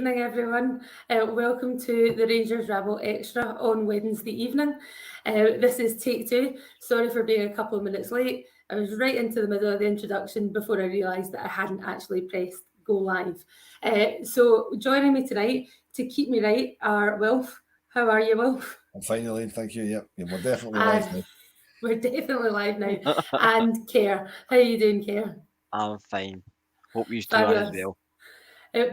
evening, everyone. Welcome to the Rangers Rabble Extra on Wednesday evening. This is take two. Sorry for being a couple of minutes late. I was right into the middle of the introduction before I realised that I hadn't actually pressed go live. So joining me tonight to keep me right are Wilf. How are you, Wilf? I'm fine, Elaine, thank you. Yep, we're definitely live now. We're definitely live now. And Kerr. How are you doing, Kerr? I'm fine. Hope you two are as Fabulous. well.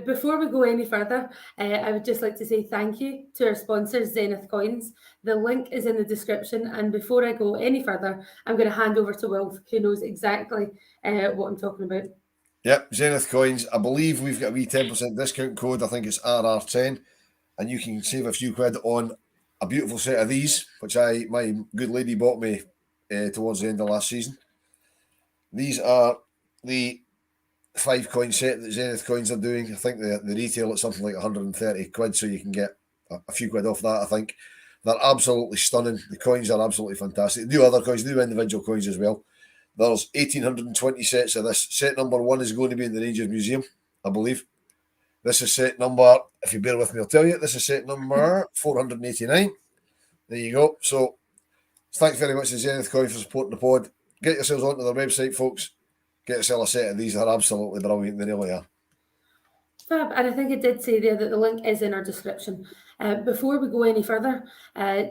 Before we go any further, I would just like to say thank you to our sponsors, Zenith Coins. The link is in the description. And before I go any further, I'm going to hand over to Wilf, who knows exactly what I'm talking about. Yep, Zenith Coins. I believe we've got a wee 10% discount code. I think it's RR10. And you can save a few quid on a beautiful set of these, which my good lady bought me towards the end of last season. These are the 5-coin set that Zenith Coins are doing. I think the retail at something like 130 quid, so you can get a few quid off that, I think. They're absolutely stunning. The coins are absolutely fantastic. They do other coins, they do individual coins as well. There's 1,820 sets of this. Set number 1 is going to be in the Rangers Museum, I believe. This is set number, if you bear with me, I'll tell you, this is set number 489. There you go. So, thanks very much to Zenith Coin for supporting the pod. Get yourselves onto their website, folks. Get yourself a set of these. They're absolutely brilliant. They really are. Fab, and I think I did say there that the link is in our description. Before we go any further,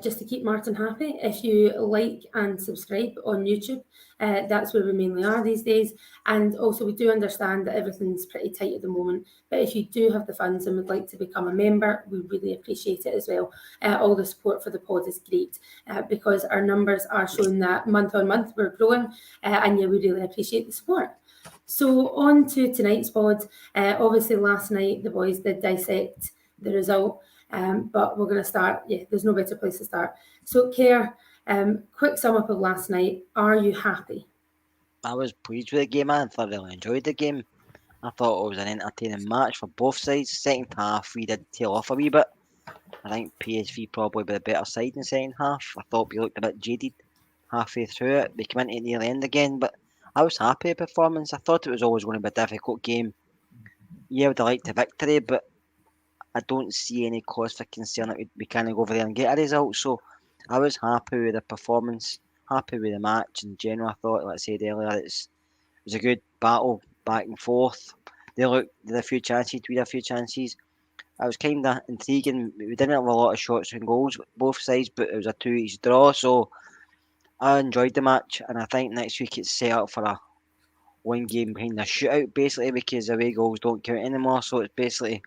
just to keep Martin happy, if you like and subscribe on YouTube, that's where we mainly are these days. And also, we do understand that everything's pretty tight at the moment. But if you do have the funds and would like to become a member, we really appreciate it as well. All the support for the pod is great because our numbers are showing that month on month we're growing. And yeah, we really appreciate the support. So on to tonight's pod. Obviously, last night the boys did dissect the result, but we're going to start. Yeah, there's no better place to start. So, Kerr, quick sum up of last night. Are you happy? I was pleased with the game. I thoroughly enjoyed the game. I thought it was an entertaining match for both sides. Second half, we did tail off a wee bit. I think PSV probably were the better side in the second half. I thought we looked a bit jaded halfway through it. They came into near the end again, but I was happy with the performance. I thought it was always going to be a difficult game. Yeah, I would have liked a victory, but I don't see any cause for concern that we can't go over there and get a result. So I was happy with the performance, happy with the match in general. I thought, like I said earlier, it was a good battle back and forth. They had a few chances, we had a few chances. I was kind of intriguing. We didn't have a lot of shots and goals both sides, but it was a 2-each draw. So I enjoyed the match, and I think next week it's set up for a one game kind of shootout basically because away goals don't count anymore. So it's basically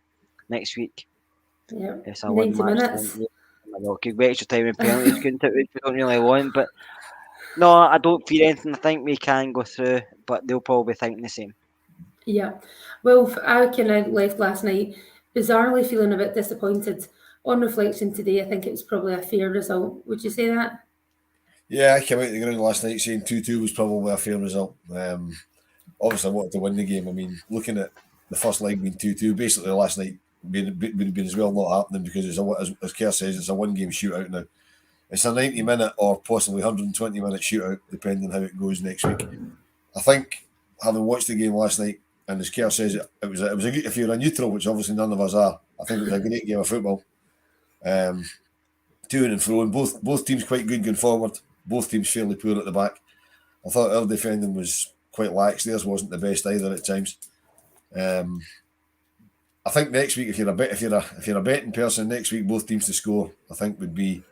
next week. Yeah, It's a 90 one match. minutes. Could be extra time and penalties, couldn't it? Which we don't really want, but no, I don't fear anything. I think we can go through, but they'll probably think the same. Yeah. Well, I kind of left last night bizarrely feeling a bit disappointed. On reflection today, I think it was probably a fair result. Would you say that? Yeah, I came out of the ground last night saying 2-2 was probably a fair result. Obviously, I wanted to win the game. I mean, looking at the first leg being 2-2, basically last night would have been as well not happening because it's as Kerr says, it's a one-game shootout now. It's a 90-minute or possibly 120-minute shootout, depending on how it goes next week. I think, having watched the game last night, and as Kerr says, it was a good, if you're a neutral, which obviously none of us are, I think it was a great game of football. To and fro, and both teams quite good going forward. Both teams fairly poor at the back. I thought our defending was quite lax. Theirs wasn't the best either at times. I think next week, if you're a betting person, next week both teams to score, I think would be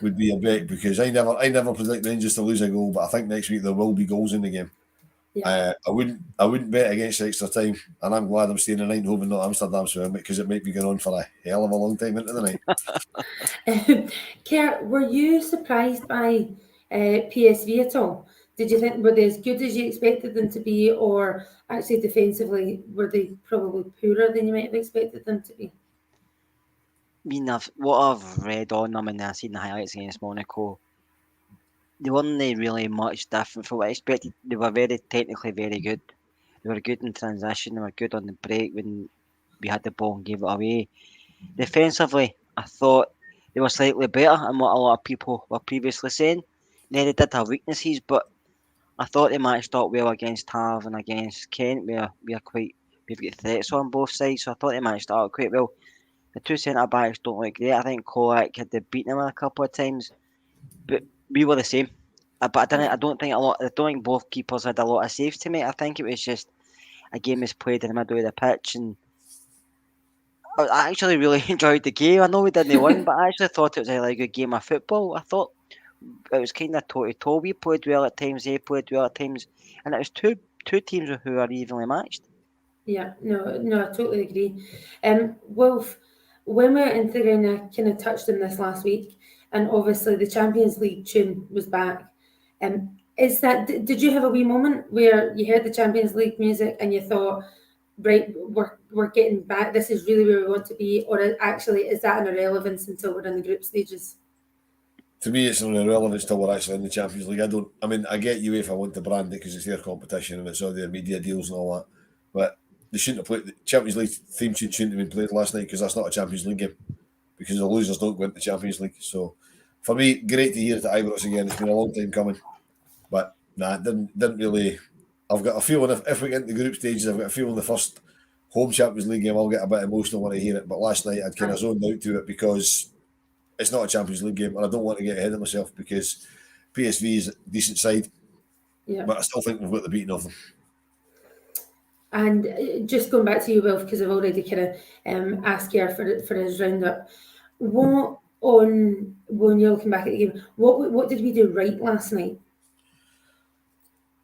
a bet because I never predict Rangers to lose a goal, but I think next week there will be goals in the game. Yeah. I wouldn't bet against extra time, and I'm glad I'm staying in Eindhoven, not Amsterdam, so because it might be going on for a hell of a long time into the night. Kerr, were you surprised by PSV at all? Did you think were they as good as you expected them to be, or actually defensively were they probably poorer than you might have expected them to be? I mean, what I've read on them and I've seen the highlights against Monaco, they weren't really much different from what I expected. They were technically very good. They were good in transition. They were good on the break when we had the ball and gave it away. Defensively, I thought they were slightly better than what a lot of people were previously saying. Now, they did have weaknesses, but I thought they matched up well against Tav and against Kent. We we've got threats on both sides, so I thought they managed it out quite well. The two centre backs don't look great. I think Kolak had to beat them a couple of times, but we were the same. But I don't think both keepers had a lot of saves to make. I think it was just a game was played in the middle of the pitch, and I actually really enjoyed the game. I know we didn't win, but I actually thought it was a really good game of football. I thought it was kind of toe to toe. We played well at times, they played well at times, and it was two teams who are evenly matched. Yeah, no, I totally agree. Wolf, when we went into the ground, I kind of touched on this last week, and obviously the Champions League tune was back. Did you have a wee moment where you heard the Champions League music and you thought, right, we're getting back, this is really where we want to be, or actually is that an irrelevance until we're in the group stages? To me, it's an irrelevance till we're actually in the Champions League. I get you if I want to brand it because it's their competition and it's all their media deals and all that, but they shouldn't have played the Champions League theme tune. Shouldn't have been played last night because that's not a Champions League game, because the losers don't go into the Champions League. So for me, great to hear it at Ibrox again. It's been a long time coming, but it didn't really. I've got a feeling if we get into the group stages, I've got a feeling the first home Champions League game I'll get a bit emotional when I hear it. But last night I'd kind of zoned out to it because it's not a Champions League game and I don't want to get ahead of myself because PSV is a decent side, but I still think we've got the beating of them. And just going back to you, Wilf, because I've already kind of asked you for his roundup. When you're looking back at the game, what did we do right last night?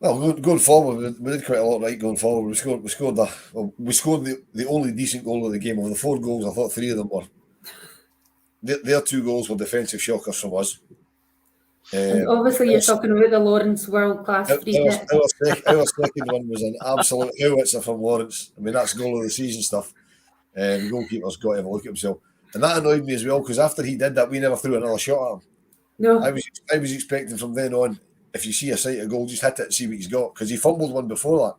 Well, going forward, we did quite a lot right going forward. We scored the only decent goal of the game. Of the 4 goals, I thought 3 of them were. Their 2 goals were defensive shockers from us. And obviously, you're talking about the Lawrence world-class free kick. Our second one was an absolute howitzer from Lawrence. I mean, that's goal of the season stuff. The goalkeeper's got to have a look at himself. And that annoyed me as well, because after he did that, we never threw another shot at him. No. I was expecting from then on, if you see a sight of goal, just hit it and see what he's got, because he fumbled one before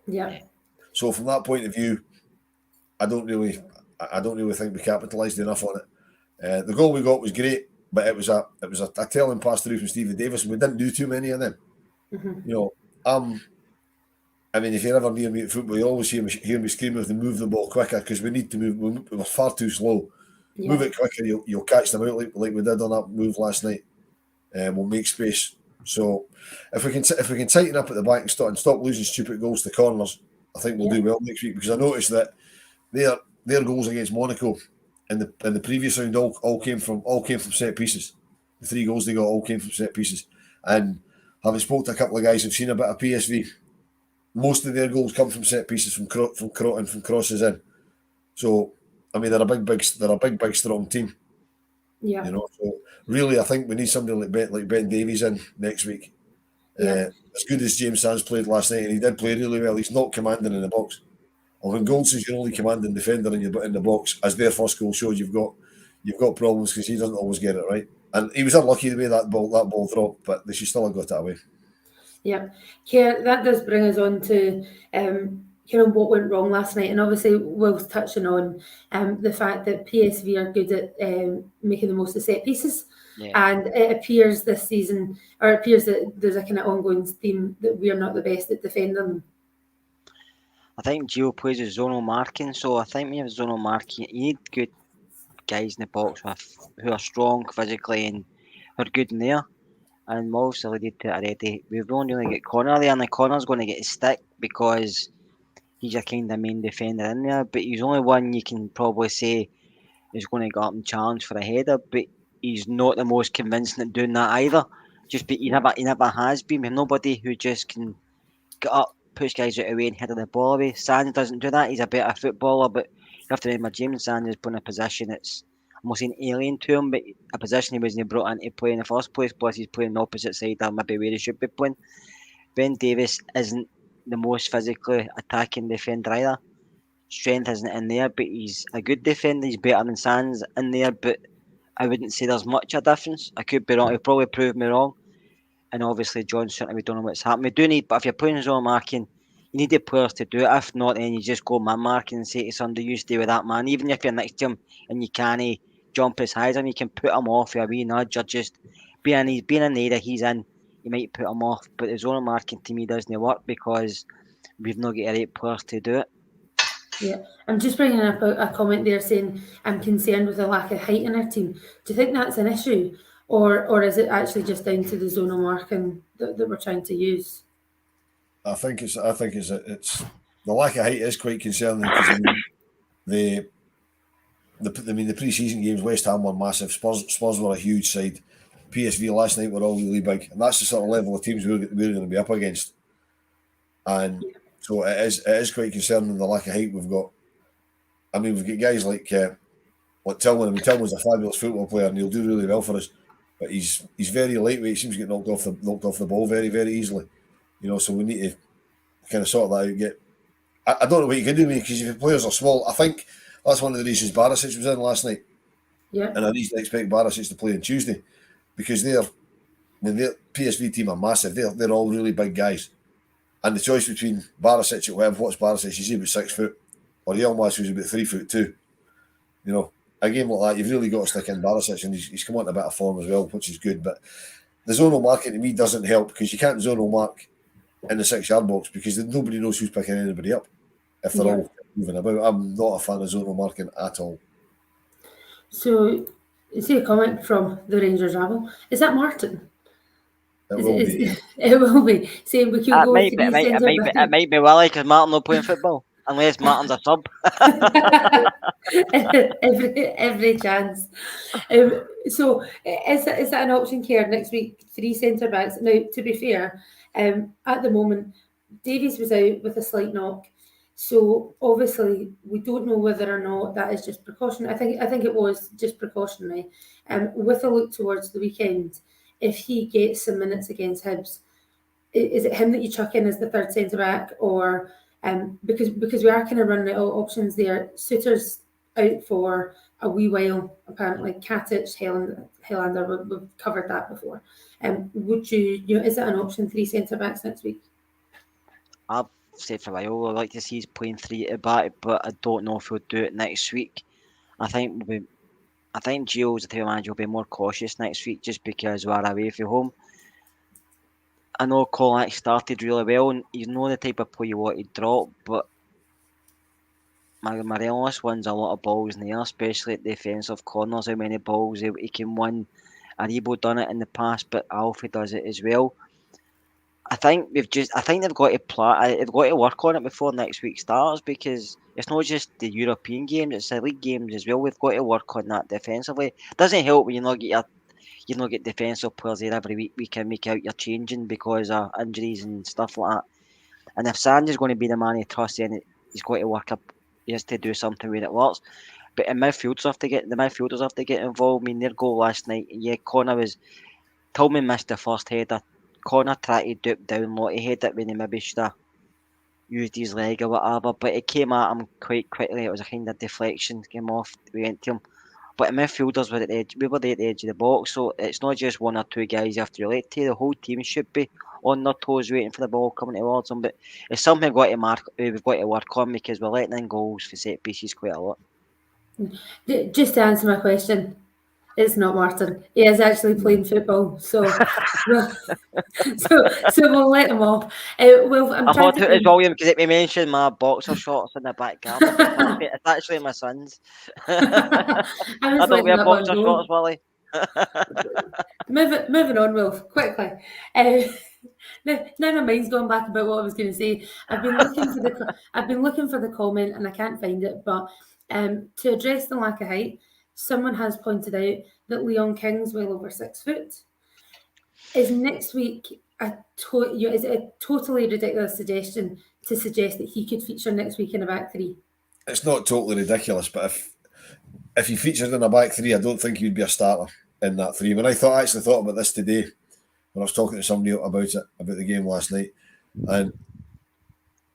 that. Yeah. So from that point of view, I don't really think we capitalised enough on it. The goal we got was great, but it was a telling pass through from Stephen Davis, and we didn't do too many of them. Mm-hmm. I mean, if you're ever near me at football, you always hear me screaming to move the ball quicker, because we need to move. We're far too slow. Yeah. Move it quicker, you'll catch them out like we did on that move last night. We'll make space. So if we can tighten up at the back and stop losing stupid goals to corners, I think we'll do well next week, because I noticed that their goals against Monaco in the previous round all came from set pieces. The 3 goals they got all came from set pieces. And having spoke to a couple of guys who've seen a bit of PSV, most of their goals come from set pieces from crosses in. So I mean, they're a big strong team. Yeah. So really, I think we need somebody like Ben Davies in next week. Yeah. As good as James Sands played last night, and he did play really well, he's not commanding in the box. Or when goal says you're only commanding defender and you're in the box, as their first goal showed, you've got problems, because he doesn't always get it right. And he was unlucky the way that ball dropped, but they should still have got it away. Yeah, Kerr, that does bring us on to what went wrong last night, and obviously Will's touching on the fact that PSV are good at making the most of set pieces, and it appears this season, or it appears that there's a kind of ongoing theme that we are not the best at defending them. I think Gio plays with zonal marking, so I think when you have zonal marking, you need good guys in the box who are strong physically and are good in there. And Wolves alluded to it already. We've only really got Connor there, and the Connor's going to get a stick because he's a kind of main defender in there. But he's only one you can probably say is going to go up and challenge for a header. But he's not the most convincing at doing that either. He never has been. We have nobody who just can get up, push guys out of the way and head the ball away. Sands doesn't do that. He's a better footballer, but you have to remember James Sands is put in a position that's almost an alien to him, but a position he wasn't brought into play in the first place, plus he's playing the opposite side of maybe where he should be playing. Ben Davies isn't the most physically attacking defender either. Strength isn't in there, but he's a good defender. He's better than Sands in there, but I wouldn't say there's much a difference. I could be wrong. He'll probably prove me wrong. And obviously, John, certainly we don't know what's happening. We do need, but if you're playing zone marking, you need the players to do it. If not, then you just go man marking and say to somebody, you stay with that man. Even if you're next to him and you can't jump as high as him, you can put him off with a wee nudge, or just being in the area he's in, you might put him off. But the zone marking to me doesn't work because we've not got the right players to do it. Yeah, I'm just bringing up a comment there saying I'm concerned with the lack of height in our team. Do you think that's an issue, or is it actually just down to the zonal marking that we're trying to use? I think it's the lack of height is quite concerning because I mean the pre-season games, West Ham were massive. Spurs were a huge side. PSV last night were all really big, and that's the sort of level of teams we're going to be up against. And so it is quite concerning the lack of height we've got. I mean, we've got guys like Tillman. I mean, Tillman's a fabulous football player, and he'll do really well for us. But he's very lightweight. He seems to get knocked off the ball very, very easily. You know, so we need to kind of sort that out. I don't know what you can do because if the players are small, I think that's one of the reasons Barisic was in last night. Yeah, And I reason I expect Barisic to play on Tuesday because their PSV team are massive. They're all really big guys. And the choice between Barisic at what's Barisic? He's about 6 foot, or Yilmaz who's about 3'2". You know, a game like that, you've really got to stick in Barisic, and he's come on a bit of form as well, which is good. But the zonal marking to me doesn't help because you can't zonal mark in the 6-yard box because nobody knows who's picking anybody up if they're all moving about. I'm not a fan of zonal marking at all. So, you see a comment from the Rangers Rabble. Is that Martin? It will be. It will be. Saying we could go with three centre backs. It might be Willie because Martin not playing football unless Martin's a sub. every chance. So is that an option, Kerr, next week? 3 centre backs. Now, to be fair, at the moment, Davies was out with a slight knock. So obviously we don't know whether or not that is just precaution. I think it was just precautionary. With a look towards the weekend, if he gets some minutes against Hibs, is it him that you chuck in as the third centre back, or because we are kind of running out of options there? Suter's out for a wee while apparently. Katic, Helander, we've covered that before. Would you is it an option 3 centre backs next week? I've said for a while I'd like to see us playing 3 at the back, but I don't know if we'll do it next week. I think Gio's the team manager will be more cautious next week just because we're away from home. I know Colac started really well and he's not the type of play you want to drop, but Morelos wins a lot of balls in the air, especially at defensive corners, how many balls he can win. Aribo done it in the past, but Alfie does it as well. I think they've got to work on it before next week starts because it's not just the European games, it's the league games as well. We've got to work on that defensively. It doesn't help when you not get defensive players there every week in, week out. You're changing because of injuries and stuff like that. And if Sandy's going to be the man he trusts, then he's got to work up. He has to do something where it works. But the midfielders have to get involved. I mean, their goal last night, Tillman missed the first header. Connor tried to dupe down low. He had it when he maybe should have used his leg or whatever, but it came at him quite quickly. It was a kind of deflection, came off, we went to him. But the midfielders were at the edge. We were there at the edge of the box, so it's not just one or two guys you have to relate to. The whole team should be on their toes, waiting for the ball coming towards them. But it's something we've got to work on because we're letting in goals for set pieces quite a lot. Just to answer my question, it's not Martin. He is actually playing football, so we'll let him off. I thought it was William because it mentioned my boxer shorts in the back garden. It's actually my son's. I don't wear boxer shorts, Willie. Moving on, Wilf, quickly. Now my mind's gone back about what I was going to say. I've been looking for the comment and I can't find it. But to address the lack of height, someone has pointed out that Leon King's well over 6 foot. Is next week is it a totally ridiculous suggestion to suggest that he could feature next week in a back 3? It's not totally ridiculous, but if he featured in a back 3, I don't think he'd be a starter in that 3. When I actually thought about this today, when I was talking to somebody about the game last night, and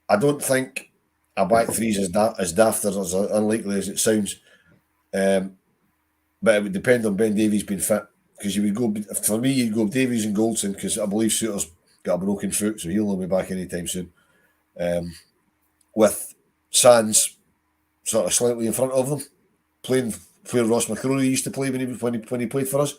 I don't think a back 3 is as daft or as unlikely as it sounds. But it would depend on Ben Davies being fit, because you'd go Davies and Goldson, because I believe Suter's got a broken foot, so he'll not be back anytime soon. With Sands sort of slightly in front of them, playing where Ross McCrory used to play when he played for us.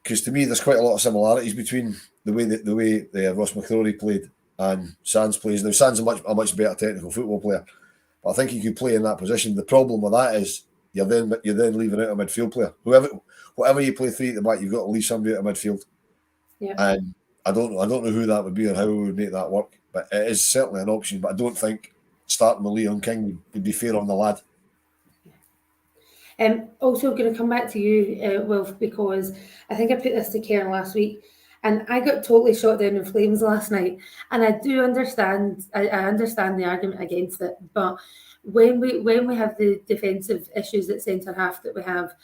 Because to me, there's quite a lot of similarities between the way Ross McCrory played and Sands plays. Now, Sands a much better technical football player, But I think he could play in that position. The problem with that is you're then leaving out a midfield player. Whatever you play 3 at the back, you've got to leave somebody out of midfield. Yeah. And I don't know who that would be or how we would make that work. But it is certainly an option. But I don't think starting with Leon King would be fair on the lad. Also going to come back to you, Wilf, because I think I put this to Karen last week, and I got totally shot down in flames last night. And I do understand, I understand the argument against it, but when we have the defensive issues at centre half that we have,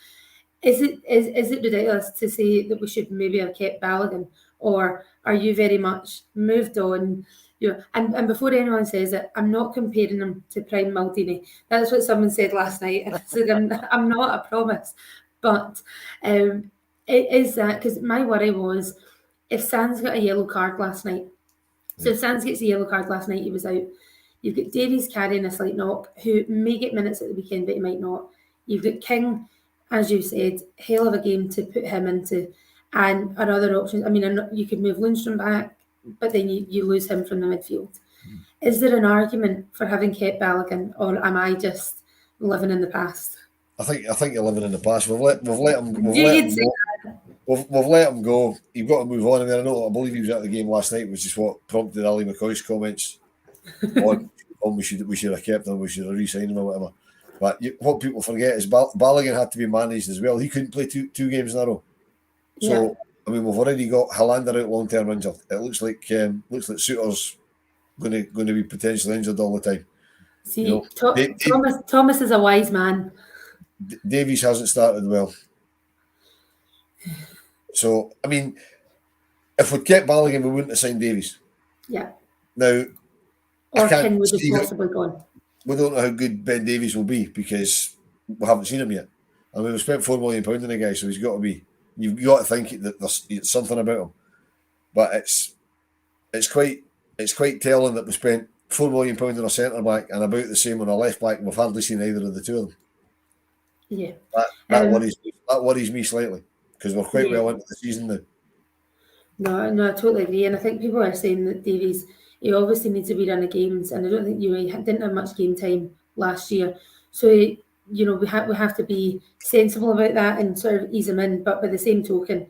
is it ridiculous to say that we should maybe have kept Balogun, or are you very much moved on? You know, and before anyone says it, I'm not comparing him to Prime Maldini. That's what someone said last night, and I said I'm not, I promise. But it is that, because my worry was if Sands got a yellow card last night. So if Sands gets a yellow card last night, he was out. You've got Davies carrying a slight knock, who may get minutes at the weekend, but he might not. You've got King, as you said, hell of a game to put him into, and our other options. I mean, you could move Lundstrom back, but then you lose him from the midfield. Is there an argument for having kept Balogun, or am I just living in the past? I think you're living in the past. We've let him go. We've let him go. You've got to move on. I believe he was at the game last night, which is what prompted Ali McCoy's comments on we should have kept him, we should have re-signed him or whatever. But what people forget is Balogun had to be managed as well. He couldn't play two games in a row. So I mean, we've already got Hollander out long-term injured. It looks like Suter's going to be potentially injured all the time. See, Thomas is a wise man. Davies hasn't started well. So I mean, if we'd kept Balogun, we wouldn't have signed Davies. Yeah. Now, or King would have possibly gone. We don't know how good Ben Davies will be because we haven't seen him yet. I mean, we spent £4 million on the guy, so he's got to be. You've got to think that there's something about him. But it's quite telling that we spent £4 million on a centre back and about the same on a left back, and we've hardly seen either of the two of them. Yeah, that worries me slightly because we're quite well into the season now. No, I totally agree, and I think people are saying that Davies, he obviously needs to be running games, and I don't think he didn't have much game time last year, so we have to be sensible about that and sort of ease him in. But by the same token,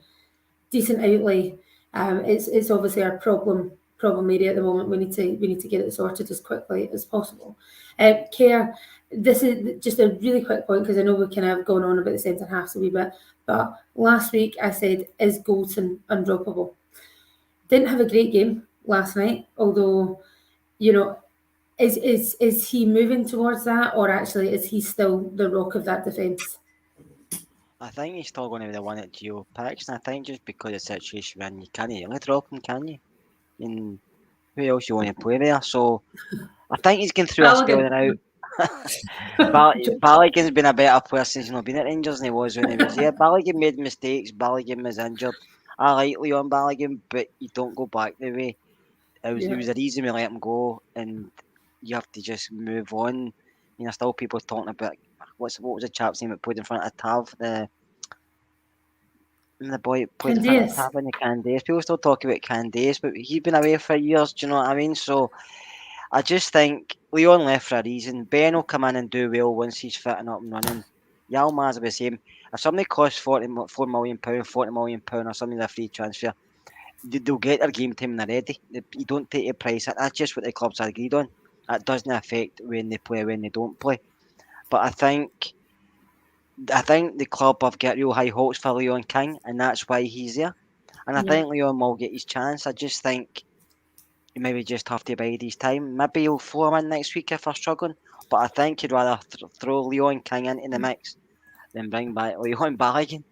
decent outlay. It's obviously our problem area at the moment. We need to get it sorted as quickly as possible. Kerr, this is just a really quick point because I know we kind of gone on about the centre halves a wee bit, but last week I said, is Goldson undroppable? Didn't have a great game last night, although, is he moving towards that, or actually is he still the rock of that defence? I think he's still going to be the one that Gio picks, and I think just because of the situation when you can't really drop him, can you? And who else you want to play there? So I think he's going through a spell out. Balogun's been a better player since he's been at Rangers than he was when he was here. Balogun made mistakes. Balogun was injured. I like Leon Balogun, but you don't go back the way. It was a reason we let him go, and you have to just move on. Still people talking about what was the chap's name that played in front of Tav, the boy played in front of Tavernier, Candace. People still talk about Candace, but he's been away for years. Do you know what I mean? So I just think Leon left for a reason. Ben will come in and do well once he's fit and up and running. Yilmaz are the same. If somebody costs £4 million, £40 million, or something, a free transfer, they'll get their game time and they're ready. You don't take your price. That's just what the clubs are agreed on. That doesn't affect when they play, when they don't play. But I think the club have got real high hopes for Leon King, and that's why he's there. And I think Leon will get his chance. I just think he maybe just have to bide his time. Maybe he'll throw him in next week if they're struggling. But I think he'd rather throw Leon King into the mix than bring back Leon Balogun.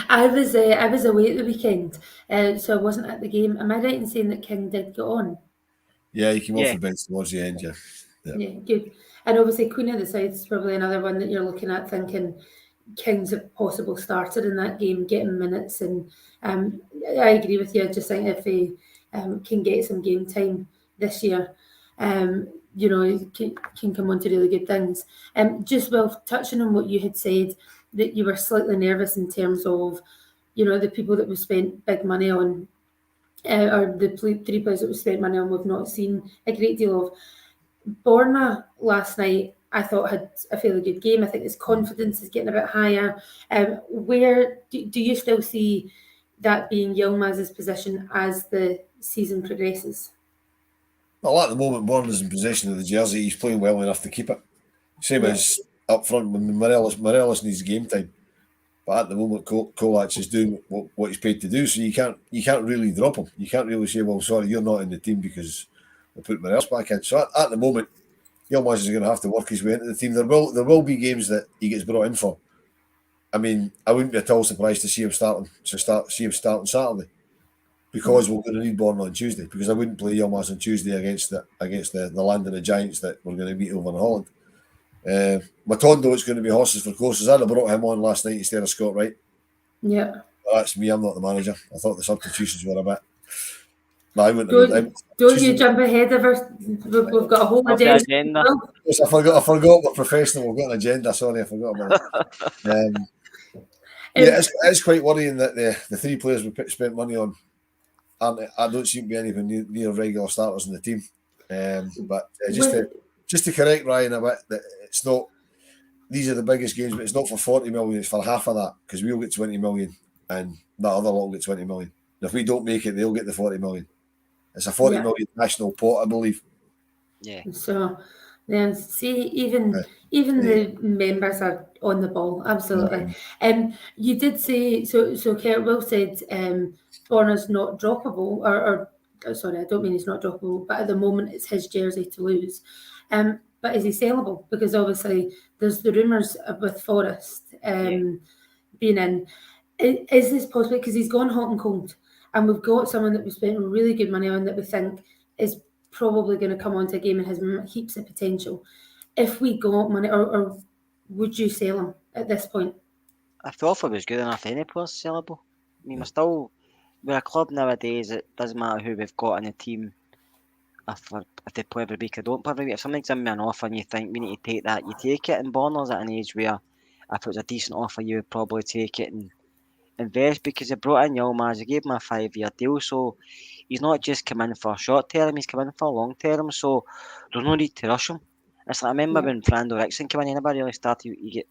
I was away at the weekend, so I wasn't at the game. Am I right in saying that King did get on? Yeah, he came off the bench towards the end, Yeah, good. And obviously Queen of the South is probably another one that you're looking at thinking King's a possible starter in that game, getting minutes. And I agree with you. I just think if he can get some game time this year, he can come on to really good things. Just touching on what you had said, that you were slightly nervous in terms of, the people that we spent big money on, or the 3 players that we spent money on, we've not seen a great deal of. Borna last night, I thought, had a fairly good game. I think his confidence is getting a bit higher. Where do you still see that being Yilmaz's position as the season progresses? Well, at the moment, Bournemouth is in possession of the jersey. He's playing well enough to keep it. Same Yeah. as up front when Morelos needs game time. But at the moment, Kovac is doing what he's paid to do, so you can't really drop him. You can't really say, well, sorry, you're not in the team because we put Morelos back in. So at the moment, Yilmaz is going to have to work his way into the team. There will be games that he gets brought in for. I mean, I wouldn't be at all surprised to see him starting Saturday, because we're going to need Bournemouth on Tuesday. Because I wouldn't play Yilmaz on Tuesday against the land of the Giants that we're going to meet over in Holland. Matondo, it's going to be horses for courses. I'd have brought him on last night instead of Scott Wright. Yeah. But that's me. I'm not the manager. I thought the substitutions were a bit. No, I wouldn't. Don't you jump ahead of us. We've got a whole agenda. Yes, I forgot. We're professional. We've got an agenda. Sorry, I forgot about it. It's quite worrying that the three players we spent money on I don't seem to be anything near regular starters in the team. But just to correct Ryan a bit, that it's not. These are the biggest games, but it's not for 40 million. It's for half of that, because we'll get 20 million, and that other lot will get 20 million. And if we don't make it, they'll get the 40 million. It's a 40 million national pot, I believe. Yeah. So then, see, even the members are on the ball, absolutely. You did say so. Kurt Will said Borna's not droppable, or sorry, I don't mean he's not droppable, but at the moment it's his jersey to lose. But is he sellable? Because obviously there's the rumours with Forest being in. Is this possible? Because he's gone hot and cold, and we've got someone that we spent really good money on that we think is probably going to come onto a game and has heaps of potential. If we got money, or would you sell him at this point? I thought if it was good enough, any player's sellable. I mean, we're a club nowadays. It doesn't matter who we've got in the team. If they play every week or don't play every week, if something's in me an offer and you think we need to take that, you take it. And Borner's at an age where if it was a decent offer, you would probably take it and invest, because he brought in Yilmaz, he gave him a 5-year deal, so he's not just come in for short term, he's come in for long term, so there's no need to rush him. It's like, I remember when Frando Rickson came in, he never really started, you get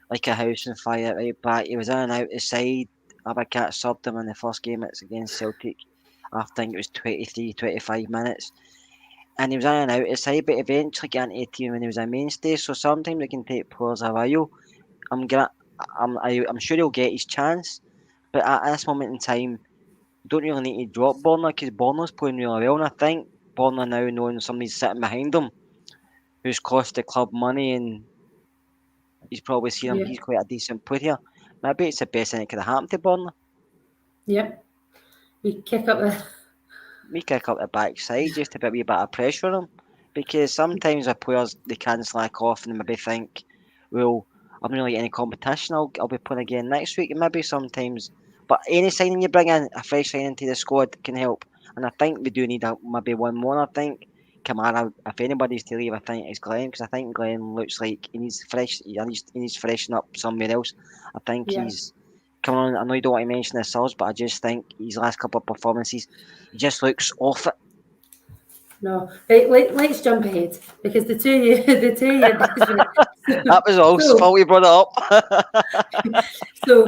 like a house on fire right back, he was in and out the side. Abercat subbed him in the first game, it's against Celtic, I think it was 23-25 minutes, and he was in and out the side, but eventually got into the team when he was a mainstay, so sometimes it can take players a while. I'm sure he'll get his chance, but at this moment in time, don't really need to drop Borna, because Borna's playing really well, and I think Borna now knowing somebody's sitting behind him who's cost the club money, and he's probably seen him, he's quite a decent player. Maybe it's the best thing that could have happened to Borna. Yep. We kick up the backside just to put a wee bit of pressure on him, because sometimes our players, they can slack off and maybe think, well, I'm really any competition, I'll be playing again next week, and maybe sometimes. But any signing you bring in, a fresh signing to the squad can help. And I think we do need maybe one more. I think Kamara, if anybody's to leave, I think it's Glenn, because I think Glenn looks like he needs freshen up somewhere else. I think he's coming on. I know you don't want to mention the subs, but I just think his last couple of performances, he just looks off it. No, right, let's jump ahead, because the two of you. That was all. Fault you brought it up. So,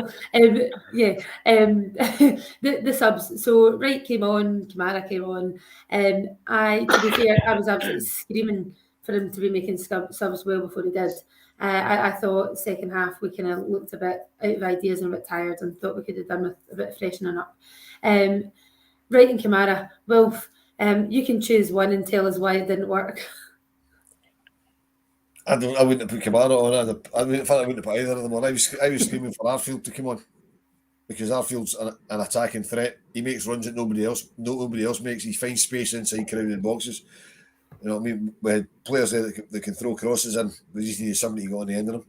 the subs. So, Wright came on, Kamara came on. To be fair, I was absolutely screaming for him to be making subs well before he did. I thought second half we kind of looked a bit out of ideas and a bit tired, and thought we could have done with a bit of freshening up. Wright and Kamara, Wilf. You can choose one and tell us why it didn't work. I wouldn't have put Kamara on. I wouldn't have put either of them on. I was screaming for Arfield to come on, because Arfield's an attacking threat. He makes runs that nobody else makes. He finds space inside crowded boxes. You know what I mean? We had players there that can throw crosses in. We just needed somebody to go on the end of them.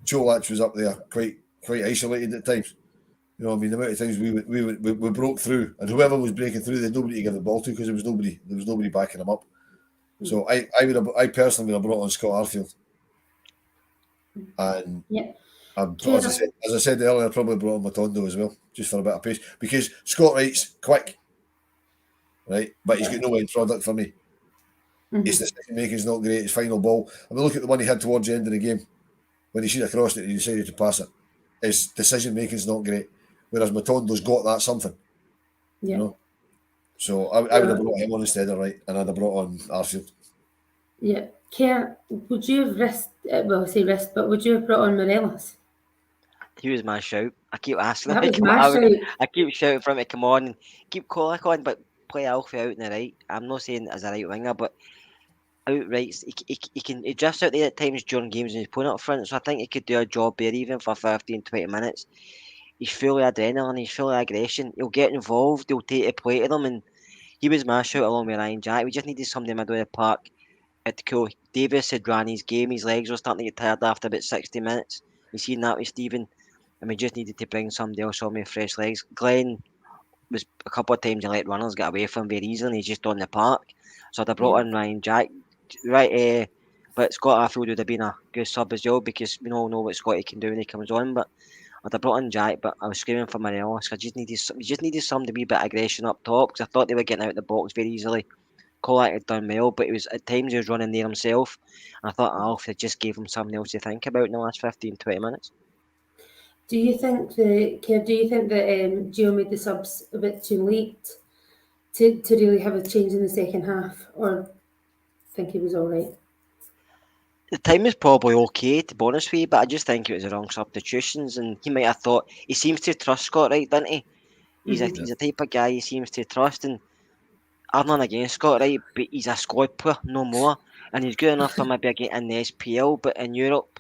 Cholach was up there quite isolated at times. You know what I mean? The amount of times we broke through, and whoever was breaking through, they had nobody to give the ball to, because there was nobody backing them up. So I personally would have brought on Scott Arfield, and as I said earlier, I probably brought on Matondo as well, just for a bit of pace, because Scott Wright's quick, right? But he's got no end product for me. His decision making is not great. His final ball. I mean, look at the one he had towards the end of the game when he should have crossed it and he decided to pass it. His decision making is not great. Whereas Matondo's got that something. Yeah. You know? So I would have brought him on instead of Wright, and I'd have brought on Arfield. Yeah. Kerr, would you have but would you have brought on Morelos? He was my shout. I keep asking That him was to come my out. shout. I keep shouting for him to come on and keep Colic on, but play Alfie out in the right. I'm not saying as a right winger, but outright he drifts out there at times during games and he's playing up front. So I think he could do a job there even for 15, 20 minutes. He's full of adrenaline, he's full of aggression. He'll get involved, he'll take a play to them, and he was my shout along with Ryan Jack. We just needed somebody in the middle of the park at the cool. Davis had ran his game, his legs were starting to get tired after about 60 minutes. We seen that with Stephen, and we just needed to bring somebody else on with fresh legs. Glenn was a couple of times he let runners get away from him very easily, and he's just on the park. So I'd have brought in Ryan Jack, right? But Scott Arfield would have been a good sub as well because we all know what Scotty can do when he comes on. But I'd have brought in Jack, but I was screaming for Morelos. We just needed some to be a bit of aggression up top because I thought they were getting out of the box very easily. Colac had done well, but it was at times he was running there himself. And I thought Alf just gave him something else to think about in the last 15, 20 minutes. Do you think that Gio made the subs a bit too late to really have a change in the second half, or think he was all right? The time is probably okay, to be honest with you, but I just think it was the wrong substitutions, and he might have thought he seems to trust Scott Wright, doesn't he? He's a type of guy he seems to trust, and I'm not against Scott Wright, but he's a squad player, no more, and he's good enough for maybe get in the SPL, but in Europe,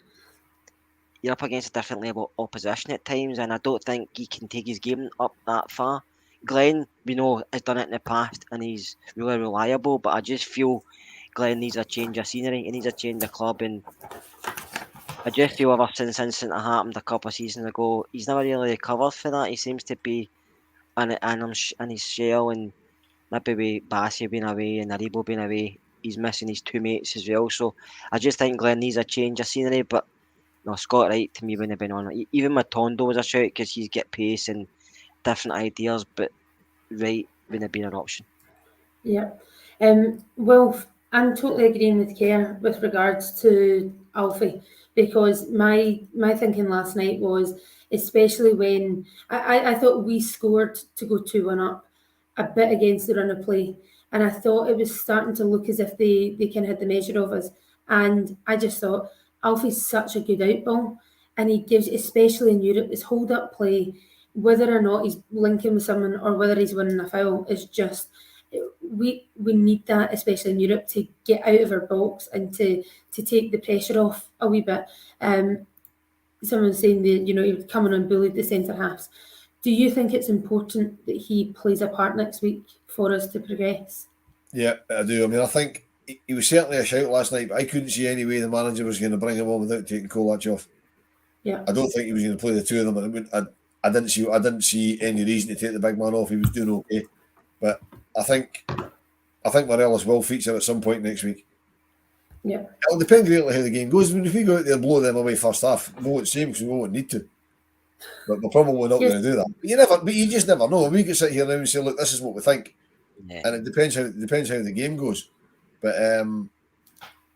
you're up against a different level of opposition at times, and I don't think he can take his game up that far. Glenn, we know, has done it in the past, and he's really reliable, but I just feel Glenn needs a change of scenery, he needs a change of club, and I just feel ever since the incident that happened a couple of seasons ago, he's never really recovered for that. He seems to be in his shell, and maybe with Bassey being away and Aribo being away, he's missing his two mates as well. So I just think Glenn needs a change of scenery, but no, Scott Wright to me wouldn't have been on it. Even Matondo was a shout because he's got pace and different ideas, but Wright wouldn't have been an option. Yeah. Wilf, I'm totally agreeing with Kerr with regards to Alfie, because my thinking last night was, especially when I thought we scored to go 2-1 up a bit against the run of play, and I thought it was starting to look as if they kind of had the measure of us, and I just thought Alfie's such a good outball, and he gives, especially in Europe, his hold up play, whether or not he's linking with someone or whether he's winning a foul, is just, we need that, especially in Europe, to get out of our box and to take the pressure off a wee bit. Someone saying that, he was coming on bullied the centre halves. Do you think it's important that he plays a part next week for us to progress? Yeah, I do. I mean, I think he was certainly a shout last night, but I couldn't see any way the manager was going to bring him on without taking Colac off. Yeah, I don't think he was going to play the two of them. I didn't see any reason to take the big man off. He was doing okay, but I think Morelos will feature at some point next week. Yeah, It'll depend greatly how the game goes. I mean, if we go out there and blow them away first half, we won't see them because we won't need to. But we're probably not going to do that. But you just never know. We can sit here now and say, look, this is what we think, and it depends how the game goes. But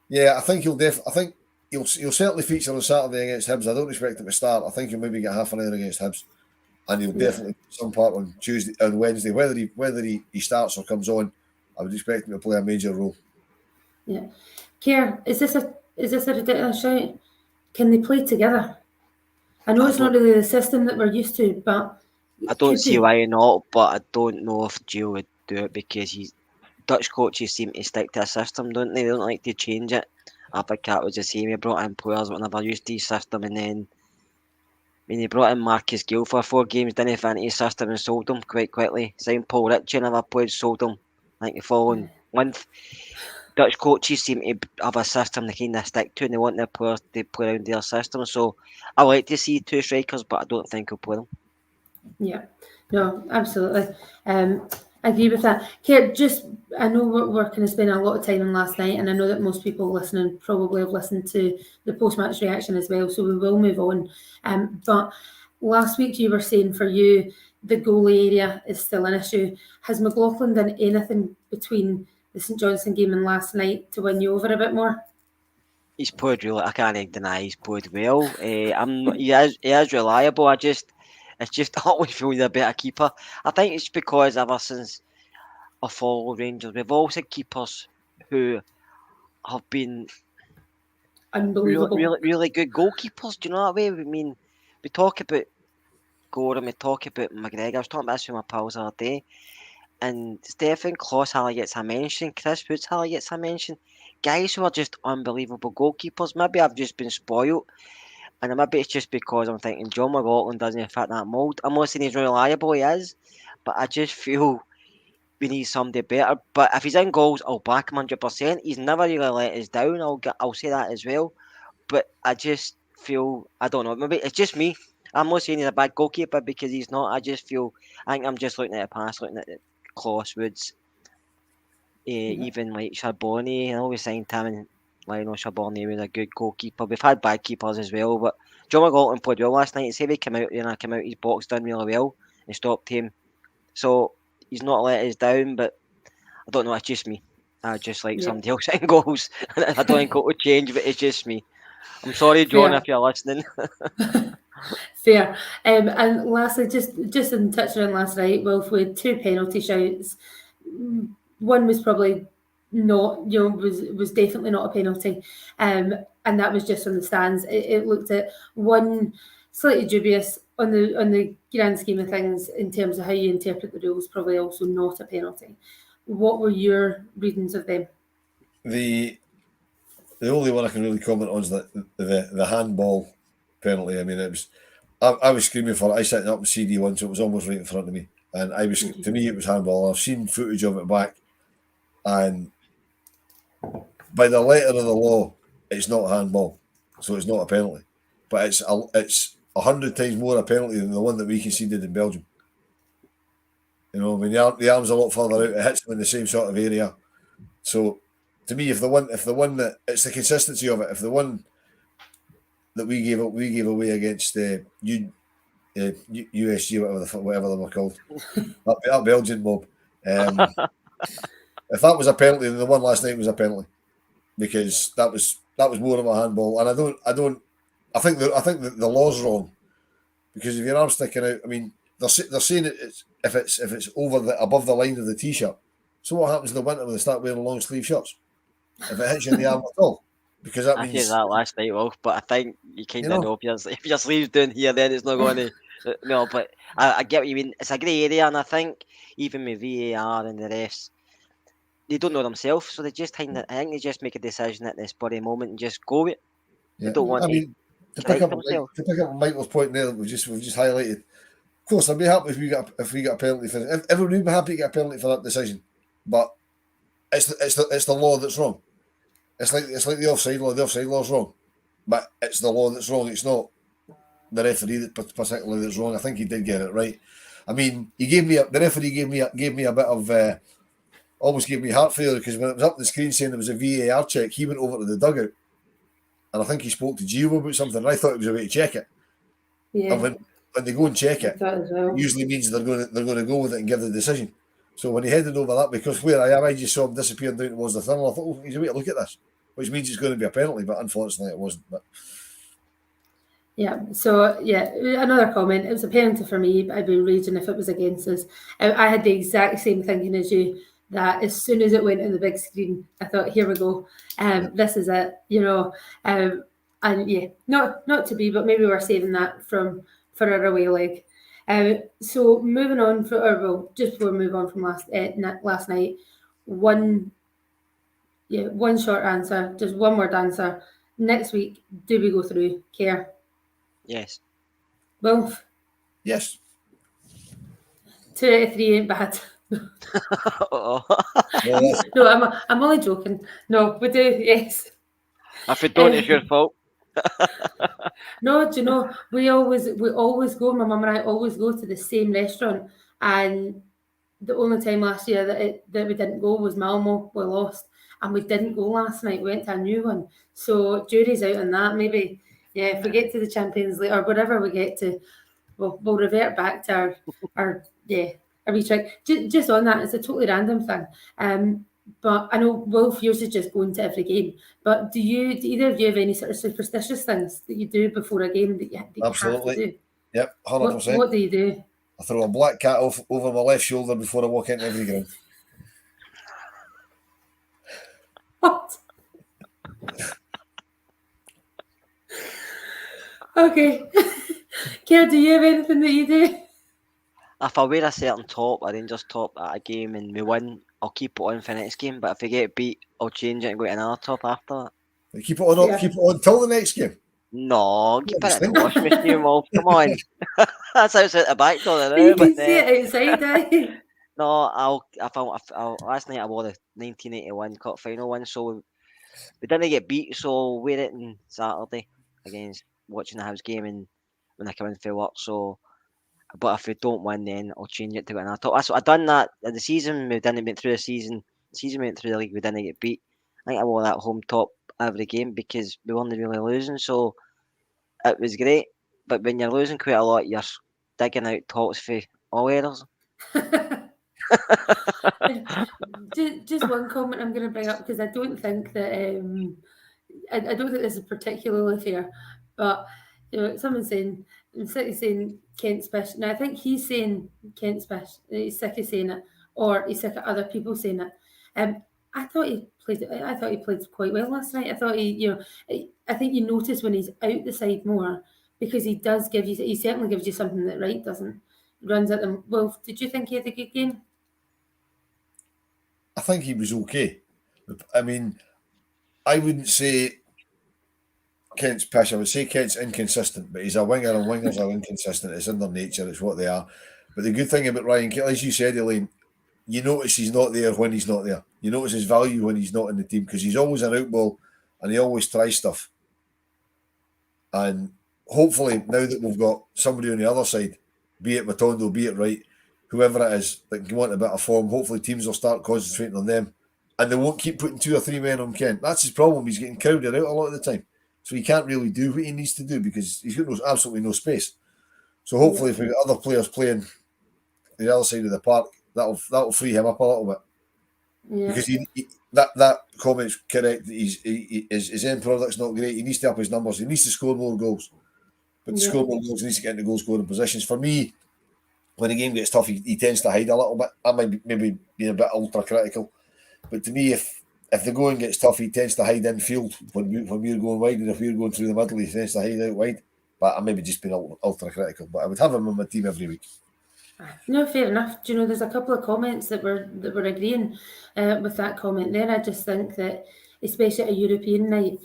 yeah, I think he'll certainly feature on Saturday against Hibs. I don't expect him to start. I think he'll maybe get half an hour against Hibs, and he'll definitely some part on Wednesday. Whether he starts or comes on, I would expect him to play a major role. Yeah. Kerr, is this a ridiculous shout? Can they play together? I know it's not really the system that we're used to, but I don't see why not, but I don't know if Gio would do it because Dutch coaches seem to stick to a system, don't they? They don't like to change it. I think that was the same. He brought in players that were never used to his system, and then when he brought in Marcus Gill for 4 games, didn't he fit into his system and sold him quite quickly. Same Paul Ritchie never played, sold him. I think the following month. Dutch coaches seem to have a system they kind of stick to, and they want their players to play around their system. So I like to see 2 strikers, but I don't think he'll play them. Yeah, no, absolutely. I agree with that. Kerr, I know we're kind of spending a lot of time on last night, and I know that most people listening probably have listened to the post-match reaction as well, so we will move on. But last week you were saying for you, the goalie area is still an issue. Has McLaughlin done anything between St Johnstone game and last night to win you over a bit more? He's played really. I can't deny he's played well. He is reliable. It's just I always feel he's a better keeper. I think it's because ever since I follow Rangers, we've always had keepers who have been Unbelievable. really good goalkeepers. Do you know what I mean? We talk about Gordon, we talk about McGregor. I was talking about this with my pals the other day, and Stefan Kloss hardly gets a mention. Chris Woods hardly gets a mention. Guys who are just unbelievable goalkeepers. Maybe I've just been spoiled, and maybe it's just because I'm thinking John McLaughlin doesn't fit that mould. I'm not saying he's reliable, he is, but I just feel we need somebody better. But if he's in goals, I'll back him 100%. He's never really let us down. I'll say that as well. But I just feel, I don't know, maybe it's just me. I'm not saying he's a bad goalkeeper because he's not. I think I'm just looking at the past, looking at the Kloss Woods, even like Charbonnet. I know we signed him, and Lionel Charbonnet was a good goalkeeper. We've had bad keepers as well, but John McLaughlin played well last night. Say he came out there and came out his box done really well and stopped him. So he's not let us down, but I don't know, it's just me. I just like somebody else in goals. I don't think it would change, but it's just me. I'm sorry, John, if you're listening. Fair. And lastly, just in touching on last night, Wilf, we had 2 penalty shouts. One was probably not, was definitely not a penalty. And that was just from the stands. It looked at one slightly dubious on the grand scheme of things in terms of how you interpret the rules, probably also not a penalty. What were your readings of them? The only one I can really comment on is the handball penalty. I mean, it was I was screaming for it. I set it up with CD1, so it was almost right in front of me, and to me it was handball. I've seen footage of it back, and by the letter of the law, it's not handball, so it's not a penalty. But it's 100 times more a penalty than the one that we conceded in Belgium. You know, I mean, the arm's a lot further out. It hits them in the same sort of area. So, to me, if the one that it's the consistency of it. If the one that we gave away against the USG, whatever they were called, that Belgian mob. If that was a penalty, then the one last night was a penalty, because that was more of a handball. And I think the law's wrong, because if your arm's sticking out, I mean, they're saying it's if it's above the line of the t-shirt. So what happens in the winter when they start wearing long sleeve shirts? If it hits you in the arm at all, because that means. I said that last night, Wolf, but I think you kind of know if your sleeve's down here, then it's not going to. No, but I get what you mean. It's a grey area, and I think even with VAR and the refs, they don't know themselves, so they just I think they just make a decision at this body moment and just go with it. They don't want to pick up on Michael's point there that we've just highlighted. Of course, I'd be happy if we got a penalty for it. Everyone would be happy to get a penalty for that decision, but it's the law that's wrong. It's like the offside law. The offside law's wrong, but it's the law that's wrong. It's not the referee that particularly that's wrong. I think he did get it right. I mean, the referee gave me a bit of almost gave me heart failure, because when it was up the screen saying there was a VAR check, he went over to the dugout, and I think he spoke to Gio about something. And I thought it was a way to check it. Yeah. And when they go and check it, it usually means they're going to go with it and give the decision. So when he headed over that, because where I am, I just saw him disappearing down towards the tunnel. I thought, he's a way to look at this, which means it's going to be a penalty, but unfortunately it wasn't. But yeah, so another comment. It was a penalty for me, but I'd be raging if it was against us. I had the exact same thinking as you, that as soon as it went on the big screen, I thought, here we go. This is it, and not to be, but maybe we're saving that for our away leg. So moving on, just before we move on from last night, one short answer, just one word answer. Next week, do we go through? Kerr? Yes. Wilf? Yes. 2 out of 3 ain't bad. No, I'm only joking. No, we do. Yes. if you don't, it's your fault. No, do you know, we always go, my mum and I always go to the same restaurant, and the only time last year that we didn't go was Malmo. We lost, and we didn't go last night. We went to a new one, so jury's out on that. Maybe, if we get to the Champions League or whatever we get to, we'll revert back to our wee trick. Just on that, it's a totally random thing. But I know Wilf, yours is just going to every game. But do either of you have any sort of superstitious things that you do before a game that you have to Absolutely. do? Yep, 100%. What do you do? I throw a black cat over my left shoulder before I walk into every ground. What? Okay. Kerr, do you have anything that you do? If I wear a certain top, a Rangers top at a game and we win, I'll keep it on for the next game. But if I get beat, I'll change it and go to another top after that. You keep it on, keep it on till the next game. No, keep it in the wash machine, Wolf. Come on. That's outside the back door. You can see it outside, eh? No, last night I wore the 1981 Cup final one, so we didn't get beat, so I'll wear it on Saturday against watching the house game and when I come in for work. So, but if we don't win, then I'll change it to another top. That's what I done that in the season. We didn't get through the season. The season went through the league. We didn't get beat. I think I wore that home top every game because we weren't really losing, so it was great. But when you're losing quite a lot, you're digging out tops for all errors. Just one comment I'm going to bring up because I don't think that I don't think this is particularly fair, but someone's saying Kent Spish. Now I think he's saying Kent Spish. He's sick of saying it, or he's sick of other people saying it. I thought he played quite well last night. I thought I think you notice when he's out the side more because he certainly gives you something that Wright doesn't. Runs at them. Wolf, did you think he had a good game? I think he was okay. I mean, I wouldn't say Kent's pish. I would say Kent's inconsistent, but he's a winger and wingers are inconsistent. It's in their nature. It's what they are. But the good thing about Ryan Kent, as you said, Elaine, you notice he's not there when he's not there. You notice his value when he's not in the team because he's always an outball and he always tries stuff. And hopefully now that we've got somebody on the other side, be it Matondo, be it Wright, whoever it is that can want a bit of form, hopefully teams will start concentrating on them and they won't keep putting 2 or 3 men on Kent. That's his problem. He's getting crowded out a lot of the time. So he can't really do what he needs to do because he's got absolutely no space. So hopefully if we've got other players playing the other side of the park, that'll free him up a little bit. Yeah. Because that comment's correct. His end product's not great. He needs to up his numbers. He needs to score more goals. But to score more goals, he needs to get into goal scoring positions. For me, when the game gets tough, he tends to hide a little bit. I might be maybe being a bit ultra critical, but to me, if the going gets tough, he tends to hide in field when we're going wide, and if we're going through the middle, he tends to hide out wide. But I maybe just being ultra critical. But I would have him on my team every week. No, fair enough. Do you know, there's a couple of comments that were agreeing with that comment there. I just think that, especially at a European night,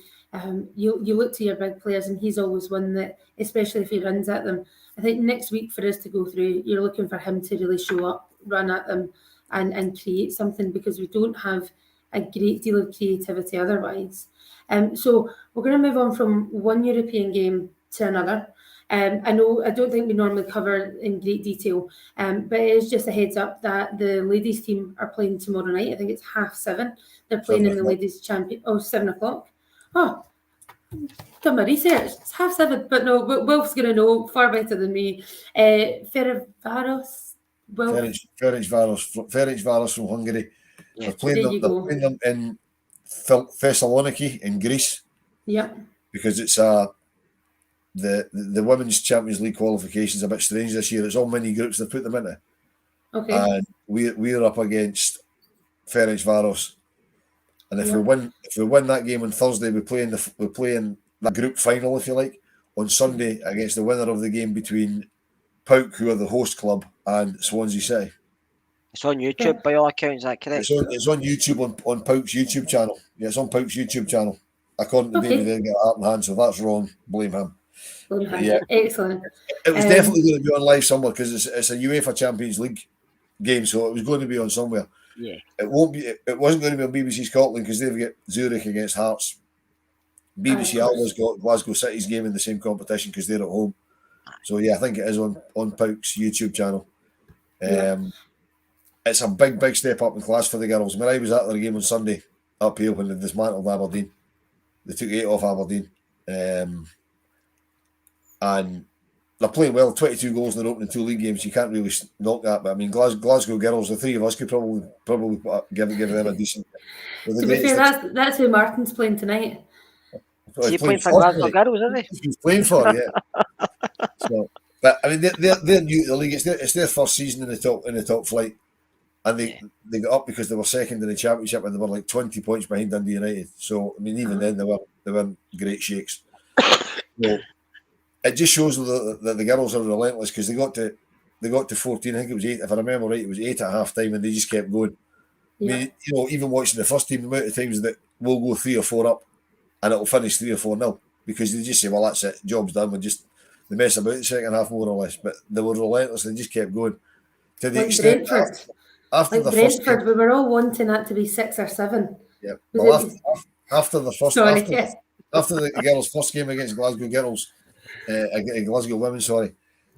you look to your big players, and he's always one that, especially if he runs at them. I think next week for us to go through, you're looking for him to really show up, run at them, and create something because we don't have a great deal of creativity otherwise. So we're going to move on from one European game to another. I don't think we normally cover in great detail, but it is just a heads up that the ladies team are playing tomorrow night. I think it's 7:30. They're playing in the ladies champion. 7:00. Oh, done my research. It's 7:30, but no, Wilf's going to know far better than me. Ferencvaros. Ferencvaros from Hungary. Yeah. They're playing them in Thessaloniki in Greece. Yeah. Because it's the Women's Champions League qualifications a bit strange this year. It's all mini groups they put them into. Okay. And we're up against Ferencvaros. And if we win that game on Thursday, we play in the group final, if you like, on Sunday against the winner of the game between PAOK, who are the host club, and Swansea City. It's on YouTube by all accounts, is that correct? It's on YouTube on PAOK's YouTube channel. Yeah, it's on PAOK's YouTube channel. According to David, they get art in hand, so that's wrong. Blame him. Yeah, excellent. It was definitely going to be on live somewhere because it's a UEFA Champions League game, so it was going to be on somewhere. Yeah. It won't be. It wasn't going to be on BBC Scotland because they've got Zurich against Hearts. BBC always got Glasgow City's game in the same competition because they're at home. So yeah, I think it is on PAOK's YouTube channel. It's a big step up in class for the girls. When I was at their game on Sunday up here when they dismantled Aberdeen, they took 8 off Aberdeen, and they're playing well. 22 goals in their opening 2 league games. You can't really knock that. But I mean, Glasgow Girls, the three of us could probably give them a decent. To be fair, that's who Martin's playing tonight. Is he playing for Glasgow Girls, is he? He's playing for, yeah. So, but I mean, they're new to the league. It's their first season in the top flight, and they got up because they were second in the championship and they were like 20 points behind Dundee United. So I mean, even then they weren't great shakes. So, it just shows that the girls are relentless because they got to 14. I think it was 8. If I remember right, it was 8 at half time, and they just kept going. Yeah. I mean, even watching the first team, the amount of times that we'll go 3 or 4 up, and it'll finish 3 or 4-0 because they just say, "Well, that's it, job's done." They mess about the second half more or less, but they were relentless. They just kept going to the extent after the first game, we were all wanting that to be 6 or 7. Yeah. Well, after the first, after the girls' first game against Glasgow Girls, Glasgow Women,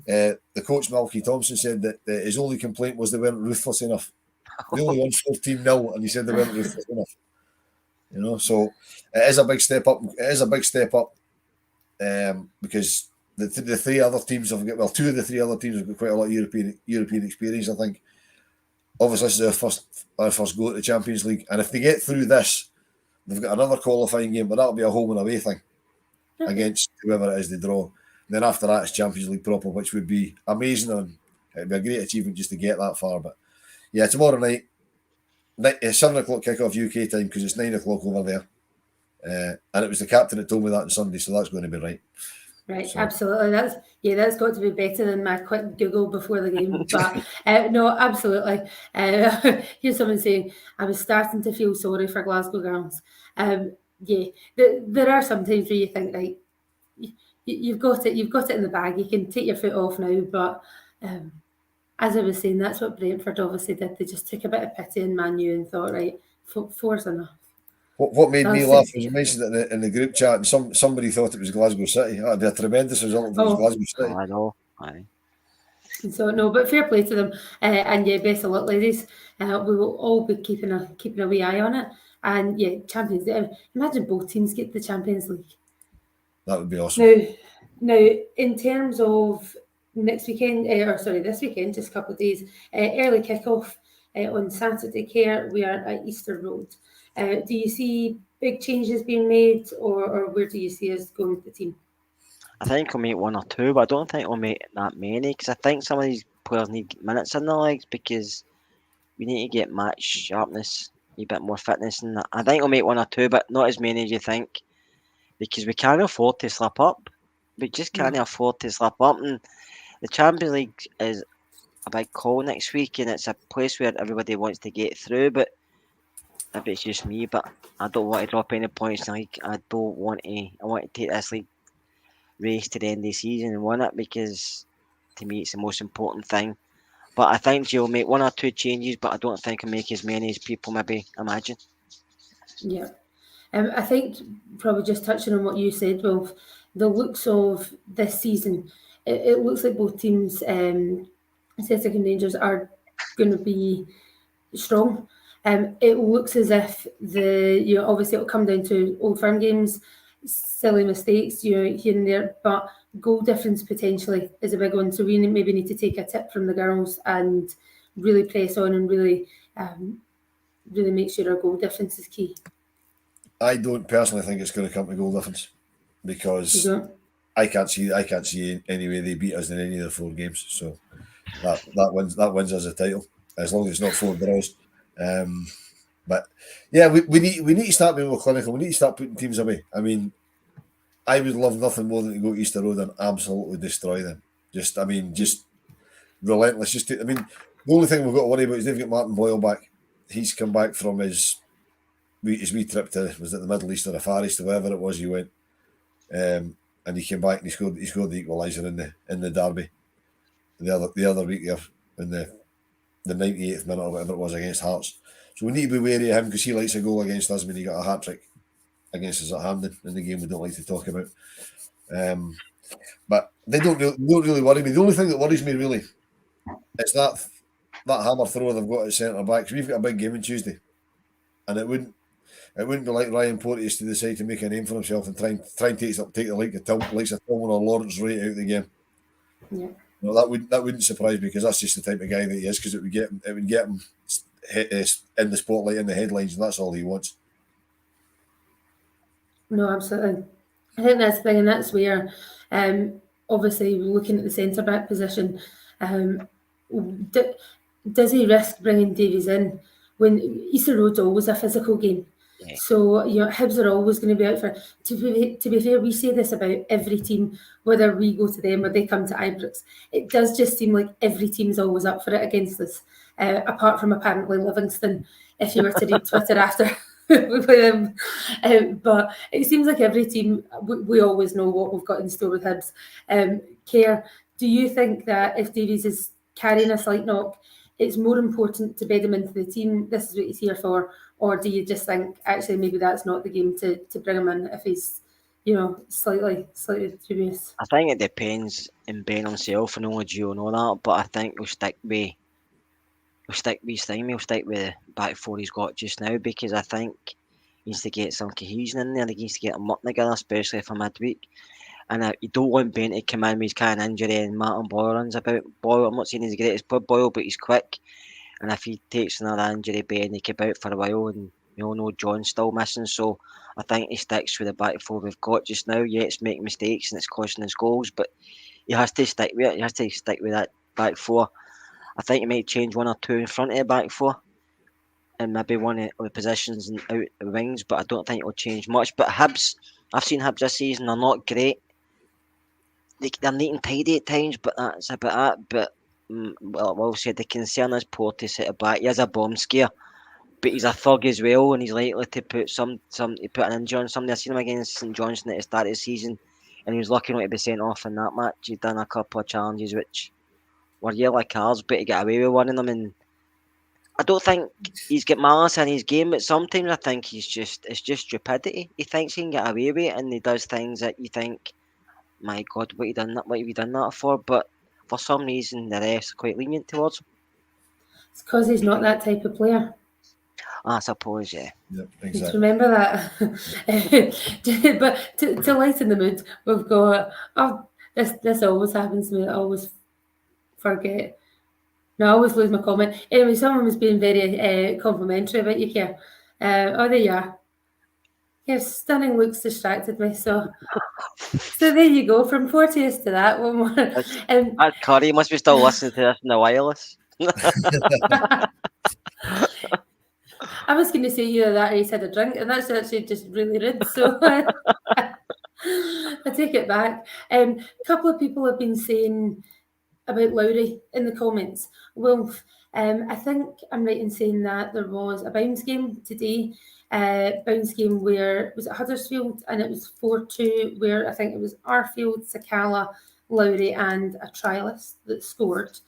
the coach Malky Thompson said that his only complaint was they weren't ruthless enough. They only won 14-0, and he said they weren't ruthless enough. So it is a big step up. It is a big step up because the 3 other teams have got 2 of the 3 other teams have got quite a lot of European experience. I think. Obviously, this is our first go to the Champions League, and if they get through this, they've got another qualifying game, but that'll be a home and away thing against whoever it is they draw. And then after that, it's Champions League proper, which would be amazing, and it'd be a great achievement just to get that far. But yeah, tomorrow night, 7 o'clock kickoff UK time because it's 9 o'clock over there, and it was the captain that told me that on Sunday, so that's going to be right. Right, so. Absolutely. That's got to be better than my quick Google before the game. But no, absolutely. Here's someone saying, I was starting to feel sorry for Glasgow Girls. There are some times where you think, right, you've got it in the bag. You can take your foot off now. But as I was saying, that's what Brentford obviously did. They just took a bit of pity in Man U and thought, right, 4's enough. What made me laugh was you mentioned it in the group chat, and somebody thought it was Glasgow City. That'd be a tremendous result if it was Glasgow City. I know. Aye. So no, but fair play to them, and yeah, best of luck, ladies. We will all be keeping a wee eye on it, and yeah, Champions League. Imagine both teams get the Champions League. That would be awesome. Now, in terms of this weekend, just a couple of days, early kickoff on Saturday. Care we are at Easter Road. Do you see big changes being made, or where do you see us going with the team? I think we'll make 1 or 2, but I don't think we'll make that many because I think some of these players need minutes in their legs because we need to get match sharpness, a bit more fitness in that. I think we'll make 1 or 2, but not as many as you think because we can't afford to slip up. We just can't afford to slip up, and the Champions League is a big call next week, and it's a place where everybody wants to get through, but maybe it's just me, but I don't want to drop any points in the league. I want to take this league race to the end of the season and win it because to me it's the most important thing. But I think you'll make 1 or 2 changes, but I don't think I'll make as many as people maybe imagine. Yeah. I think probably just touching on what you said, Wilf, the looks of this season, it looks like both teams, Celtic and Rangers, are going to be strong. It looks as if obviously it'll come down to Old Firm games, silly mistakes, here and there, but goal difference potentially is a big one. So we maybe need to take a tip from the girls and really press on and really make sure our goal difference is key. I don't personally think it's going to come to goal difference because I can't see any way they beat us in any of the 4 games. So that wins us a title as long as it's not 4 draws. But yeah, we need to start being more clinical. We need to start putting teams away. I mean, I would love nothing more than to go to Easter Road and absolutely destroy them. Just relentless. The only thing we've got to worry about is they've got Martin Boyle back. He's come back from his wee trip to, was it the Middle East or the Far East or wherever it was he went, and he came back and he scored the equaliser in the derby the other week there in the 98th minute or whatever it was against Hearts. So we need to be wary of him because he likes a goal against us when he got a hat-trick against us at Hampden in the game we don't like to talk about. But they don't really worry me. The only thing that worries me really is that hammer thrower they've got at centre back. We've got a big game on Tuesday, and it wouldn't be like Ryan Porteous to decide to make a name for himself and try and take the likes of Tillman or Lawrence right out of the game. Yeah. No, that wouldn't surprise me, because that's just the type of guy that he is. Because it would get him in the spotlight, in the headlines, and that's all he wants. No, absolutely. I think that's the thing, and that's where, obviously, looking at the centre back position, um, does he risk bringing Davies in when Easter Road's always a physical game? Yeah. So, Hibs are always going to be out for. To be fair, we say this about every team, whether we go to them or they come to Ibrox. It does just seem like every team's always up for it against us, apart from apparently Livingston, if you were to read Twitter after with him. But it seems like every team, we always know what we've got in store with Hibs. Kerr, do you think that if Davies is carrying a slight knock, it's more important to bed him into the team, this is what he's here for, or do you just think actually maybe that's not the game to bring him in if he's, slightly dubious? I think it depends on Ben himself and only Gio and all that, but I think he'll stick with his time. He'll stick with the back four he's got just now, because I think he needs to get some cohesion in there. He needs to get them working together, especially for midweek. And you don't want Ben to come in with his kind of injury and Martin Boyle runs about. Boyle, I'm not saying he's the greatest player, Boyle, but he's quick. And if he takes another injury, Ben, he could be out for a while, and we all know John's still missing. So I think he sticks with the back four we've got just now. Yeah, it's making mistakes and it's costing us goals, but he has to stick with it. He has to stick with that back four. I think he might change one or two in front of the back four, and maybe one of the positions and out the wings, but I don't think it'll change much. But Hibs, I've seen Hibs this season, they're not great. They're neat and tidy at times, but that's about it. But well, Will said the concern is Portis at the back. He has a bomb scare, but he's a thug as well, and he's likely to put to put an injury on somebody. I seen him against St Johnstone at the start of the season, and he was lucky not to be sent off in that match. He'd done a couple of challenges which were yellow cards, but he got away with one of them. And I don't think he's got malice in his game, but sometimes I think it's just stupidity. He thinks he can get away with it, and he does things that you think, my God, what have you done that for? But for some reason, the refs are quite lenient towards him. It's because he's not that type of player. I suppose, yeah. Yep, Just exactly. remember that. But to lighten the mood, we've got, this always happens to me. I always forget. No, I always lose my comment. Anyway, someone was being very complimentary about you, Kerr. There you are. Your stunning looks distracted me. So there you go. From Porteous to that one more. That Curry must be still listening to this in the wireless. I was going to say either that or he's had a drink, and that's actually just really rude. So I take it back. A couple of people have been saying about Lowry in the comments. Wilf, I think I'm right in saying that there was a bounce game today. Bounce game where was it Huddersfield, and it was 4-2, where I think it was Arfield, Sakala, Lowry, and a trialist that scored.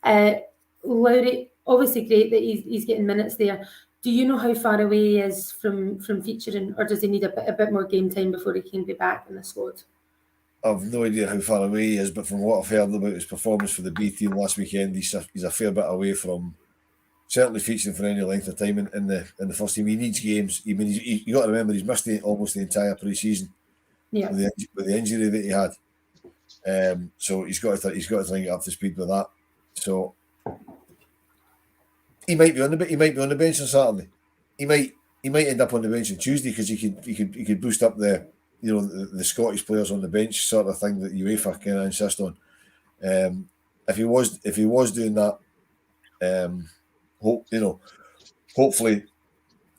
Lowry, obviously great that he's getting minutes there. Do you know how far away he is from featuring, or does he need a bit more game time before he can be back in the squad? I've no idea how far away he is, but from what I've heard about his performance for the B team last weekend, he's a fair bit away from certainly featuring for any length of time in the first team. He needs games. You got to remember he's missed almost the entire pre-season with the injury that he had. So he's got to try and get up to speed with that. So he might be on the bench on Saturday. He might end up on the bench on Tuesday, because he could boost up the Scottish players on the bench sort of thing that UEFA kind of insist on. If he was doing that, hopefully,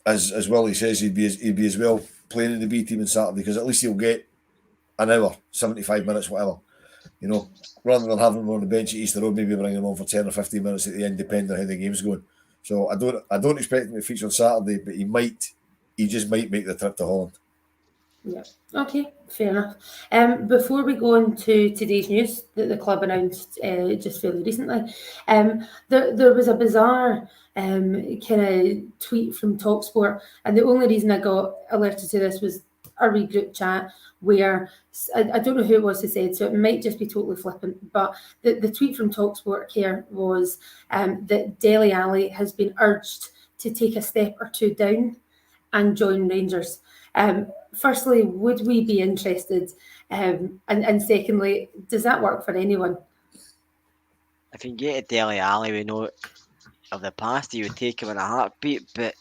as Willie says, he'd be as well playing in the B team on Saturday, because at least he'll get an hour, 75 minutes, whatever. Rather than having him on the bench at Easter Road, maybe bring him on for 10 or 15 minutes at the end, depending on how the game's going. So I don't expect him to feature on Saturday, but he just might make the trip to Holland. Yeah. Okay, fair enough. Before we go on to today's news that the club announced just fairly recently, there was a bizarre kind of tweet from TalkSport, and the only reason I got alerted to this was a wee group chat where I don't know who it was who said, so it might just be totally flippant, but the tweet from TalkSport here was that Dele Alli has been urged to take a step or two down and join Rangers. Firstly, would we be interested? And secondly, does that work for anyone? if you can get a Dele Alli, we know of the past, you would take him in a heartbeat. But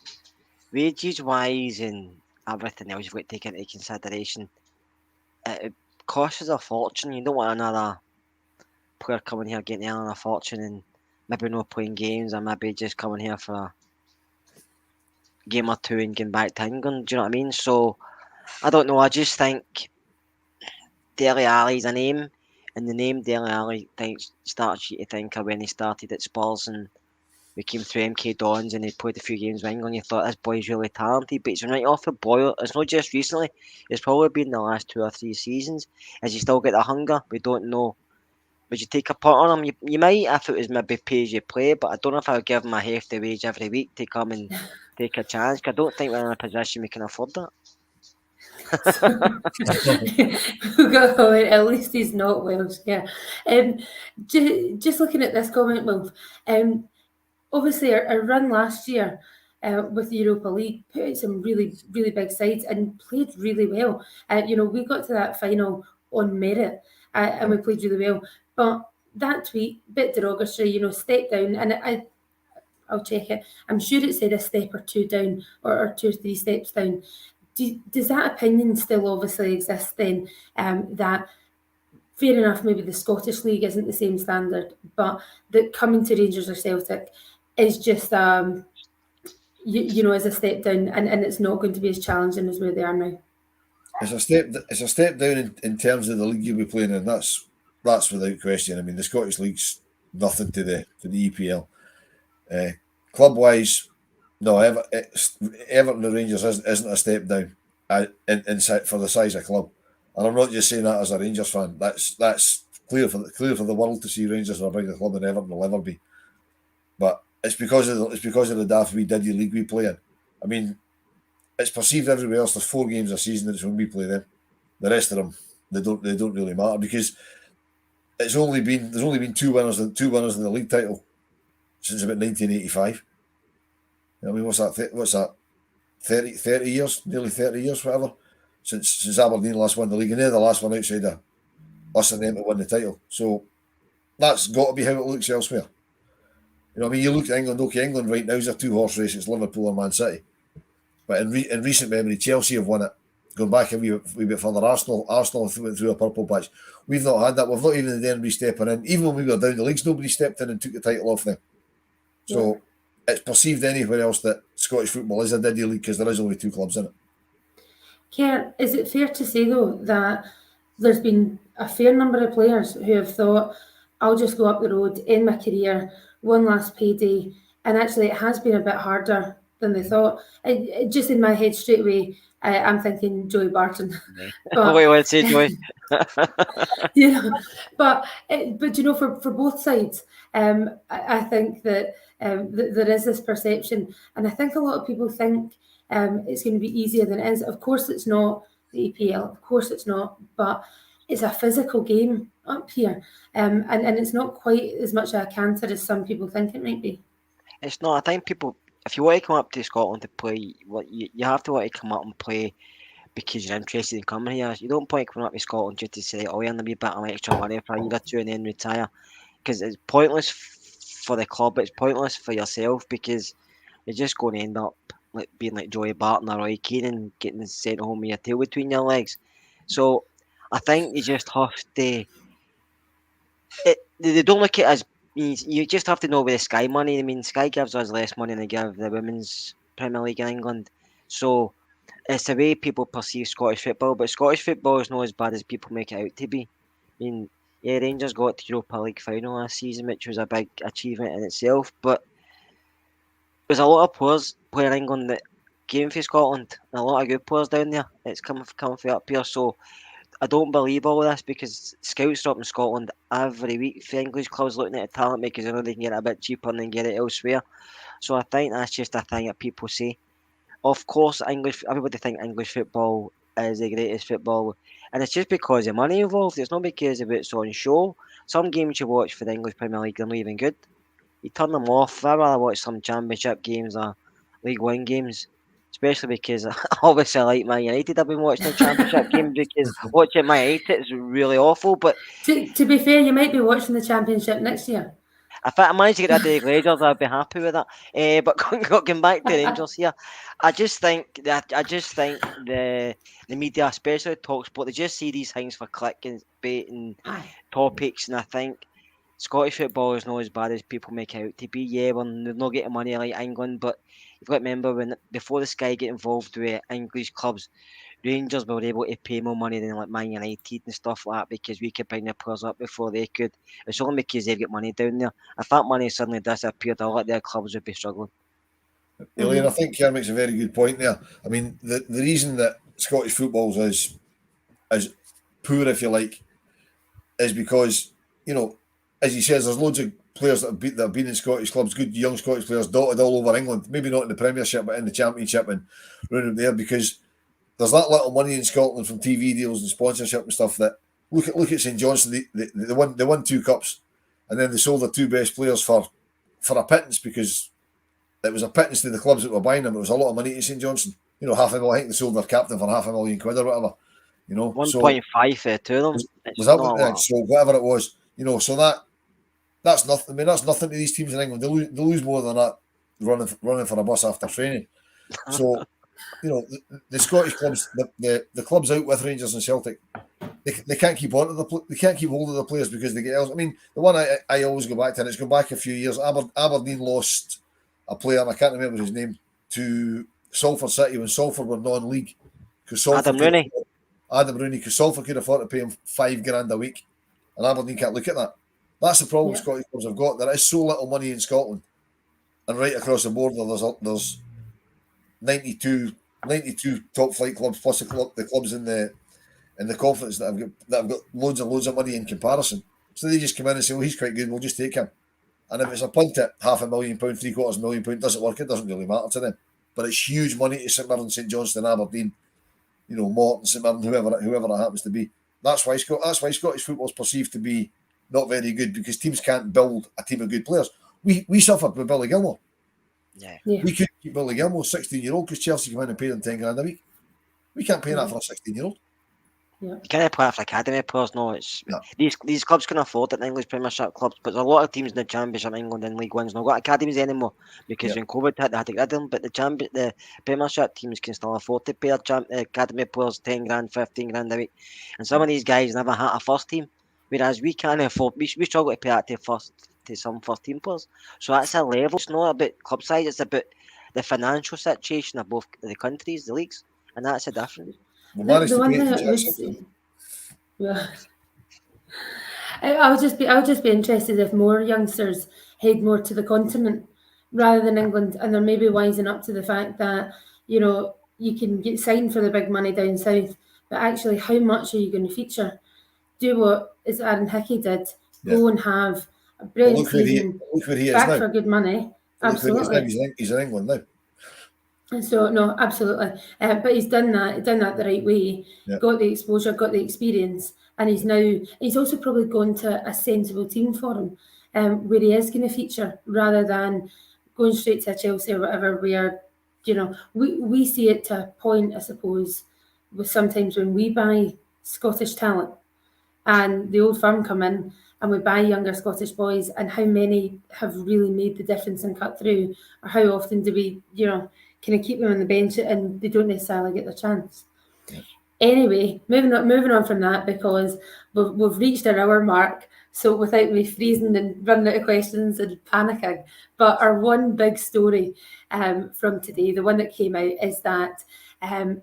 wages wise and everything else you've got to take into consideration, it costs us a fortune. You don't want another player coming here getting earning a fortune and maybe not playing games, or maybe just coming here for a game or two and getting back to England. Do you know what I mean? So I don't know. I just think Dele Alli's a name, and the name Dele Alli starts you to think of when he started at Spurs and we came through MK Dons and he played a few games with England. You thought this boy's really talented, but he's right off the boil. It's not just recently; it's probably been the last 2 or 3 seasons. Has he still got the hunger? We don't know. Would you take a punt on him? You might if it was maybe pay as you play, but I don't know if I would give him a hefty wage every week to come and take a chance. 'Cause I don't think we're in a position we can afford that. At least he's not Welsh. Yeah. Just looking at this comment, Wilf. Obviously, our run last year with the Europa League put out some really, really big sides and played really well. We got to that final on merit and we played really well. But that tweet, bit derogatory, step down, and I'll check it. I'm sure it said a step or two down or 2 or 3 steps down. Does that opinion still obviously exist then? That fair enough, maybe the Scottish League isn't the same standard, but that coming to Rangers or Celtic is just as a step down, and it's not going to be as challenging as where they are now. It's a step down in terms of the league you'll be playing in. That's without question. I mean, the Scottish League's nothing to the EPL. Club wise, no, Everton and Rangers isn't a step down in for the size of club. And I'm not just saying that as a Rangers fan. That's clear for the world to see Rangers are a bigger club than Everton will ever be. But it's because of the daft wee diddy league we play in. I mean, it's perceived everywhere else. There's 4 games a season. It's when we play them. The rest of them they don't really matter because there's only been 2 winners in the league title since about 1985. I mean, what's that? 30 years, nearly 30 years, whatever, since Aberdeen last won the league, and they're the last one outside of us and them to win the title. So that's got to be how it looks elsewhere. I mean, you look at England. Okay, England right now is a 2-horse race. It's Liverpool or Man City. But in recent memory, Chelsea have won it. Going back a wee bit further, Arsenal went through a purple patch. We've not had that. We've not even had anybody stepping in. Even when we were down the leagues, nobody stepped in and took the title off them. So it's perceived anywhere else that Scottish football is a diddy league because there is only 2 clubs in it. Kerr, is it fair to say though that there's been a fair number of players who have thought, I'll just go up the road, end my career, one last payday, and actually it has been a bit harder than they thought? Just in my head straight away, I'm thinking Joey Barton. But, wait, let's say Joey. But for both sides, I think that there is this perception, and I think a lot of people think it's going to be easier than it is. Of course, it's not the EPL. Of course, it's not. But it's a physical game up here, and it's not quite as much a canter as some people think it might be. It's not. I think people, if you want to come up to Scotland to play, you have to want to come up and play because you're interested in coming here. You don't point coming up to Scotland just to say, oh, you're going to be a bit of extra money for a year or 2 and then retire. Because it's pointless for the club, it's pointless for yourself because you're just going to end up being like Joey Barton or Roy Keane and getting sent home with your tail between your legs. So I think you just have to. They don't look at it as. You just have to know with the Sky money. I mean, Sky gives us less money than they give the Women's Premier League in England. So it's the way people perceive Scottish football, but Scottish football is not as bad as people make it out to be. I mean, yeah, Rangers got to Europa League final last season, which was a big achievement in itself, but there's a lot of players playing in England that came from Scotland, and a lot of good players down there. It's come from up here, so I don't believe all of this because scouts are up in Scotland every week for English clubs looking at the talent because they know they can get it a bit cheaper and then get it elsewhere. So I think that's just a thing that people say. Of course, everybody think English football is the greatest football, and it's just because of money involved. It's not because of it's on show. Some games you watch for the English Premier League are not even good. You turn them off. I'd rather watch some Championship games or League One games. Especially because obviously I like Man United. I've been watching the Championship game because watching Man United is really awful. But to be fair, you might be watching the Championship next year. If I managed to get rid of the Glazers, I'd be happy with that. But going back to Rangers here, I just think the media, especially talk sport, they just see these things for click and bait and Aye. topics, and I think Scottish football is not as bad as people make it out to be. Yeah, they're not getting money like England, but you've got to remember before the Sky get involved with English clubs, Rangers were able to pay more money than like Man United and stuff like that because we could bring their players up before they could. It's only because they've got money down there. If that money suddenly disappeared, a lot of their clubs would be struggling. Elaine, I think Kerr makes a very good point there. I mean, the reason that Scottish football is poor, if you like, is because, as he says, there's loads of players that have been in Scottish clubs, good young Scottish players dotted all over England. Maybe not in the Premiership, but in the Championship and round there, because there's that little money in Scotland from TV deals and sponsorship and stuff. That look at St Johnstone. They won 2 cups, and then they sold their 2 best players for a pittance, because it was a pittance to the clubs that were buying them. It was a lot of money to St Johnstone. £500,000. I think they sold their captain for £500,000 or whatever. 1.5 for 2 of them. Was that what? So whatever it was, so that's nothing. I mean, that's nothing to these teams in England. They lose more than that running for a bus after training. So. The Scottish clubs, the clubs out with Rangers and Celtic, they can't keep on to they can't keep hold of the players because they get else. I mean, the one I always go back to, and it's gone back a few years. Aberdeen lost a player, and I can't remember his name, to Salford City when Salford were non-league. Adam Rooney, because Salford could afford to pay him $5,000 a week, and Aberdeen can't look at that. That's the problem Scottish clubs have got. There is so little money in Scotland, and right across the border, there's 92 top flight clubs plus the clubs in the conference that have got loads and loads of money in comparison. So they just come in and say, "Well, he's quite good. We'll just take him." And if it's a punt at £500,000, £750,000, doesn't work. It doesn't really matter to them. But it's huge money to St Mirren, St Johnstone, Aberdeen, Morton, St Mirren, whoever it happens to be. That's why Scottish football is perceived to be not very good, because teams can't build a team of good players. We suffered with Billy Gilmore. Yeah. We couldn't keep Billy Gilmore, 16-year-old, because Chelsea came in and paid him £10,000 a week. We can't pay that for a 16-year-old. Yeah. You can't play for academy players. No, No. These clubs can afford it. The English Premiership clubs, but there's a lot of teams in the Championship, England, and League One's not got academies anymore because when COVID hit, they had to get rid of them. But the Premiership teams can still afford to pay their academy players £10,000, £15,000 a week, and some of these guys never had a first team, whereas we can't afford. We struggle to pay that to some first team players. So that's a level. It's not about club size. It's about the financial situation of both the countries, the leagues, and that's a difference. We managed The to one pay thing it I to would Jackson. say, well, I would just be interested if more youngsters head more to the continent rather than England, and they're maybe wising up to the fact that you can get signed for the big money down south, but actually, how much are you going to feature? Do what as Aaron Hickey did, go and have a brilliant season, look where he is back now. for good money. Absolutely. He's in England now. And so no, absolutely. But he's done that the right way. Yeah. Got the exposure, got the experience, and he's also probably gone to a sensible team for him, where he is going to feature rather than going straight to Chelsea or whatever. Where we see it to a point, I suppose, with sometimes when we buy Scottish talent, and the old firm come in and we buy younger Scottish boys, and how many have really made the difference and cut through, or how often do we, kind of keep them on the bench and they don't necessarily get the chance. Yeah. Anyway, moving on from that, because we've reached our hour mark, so without me freezing and running out of questions and panicking, but our one big story from today, the one that came out, is that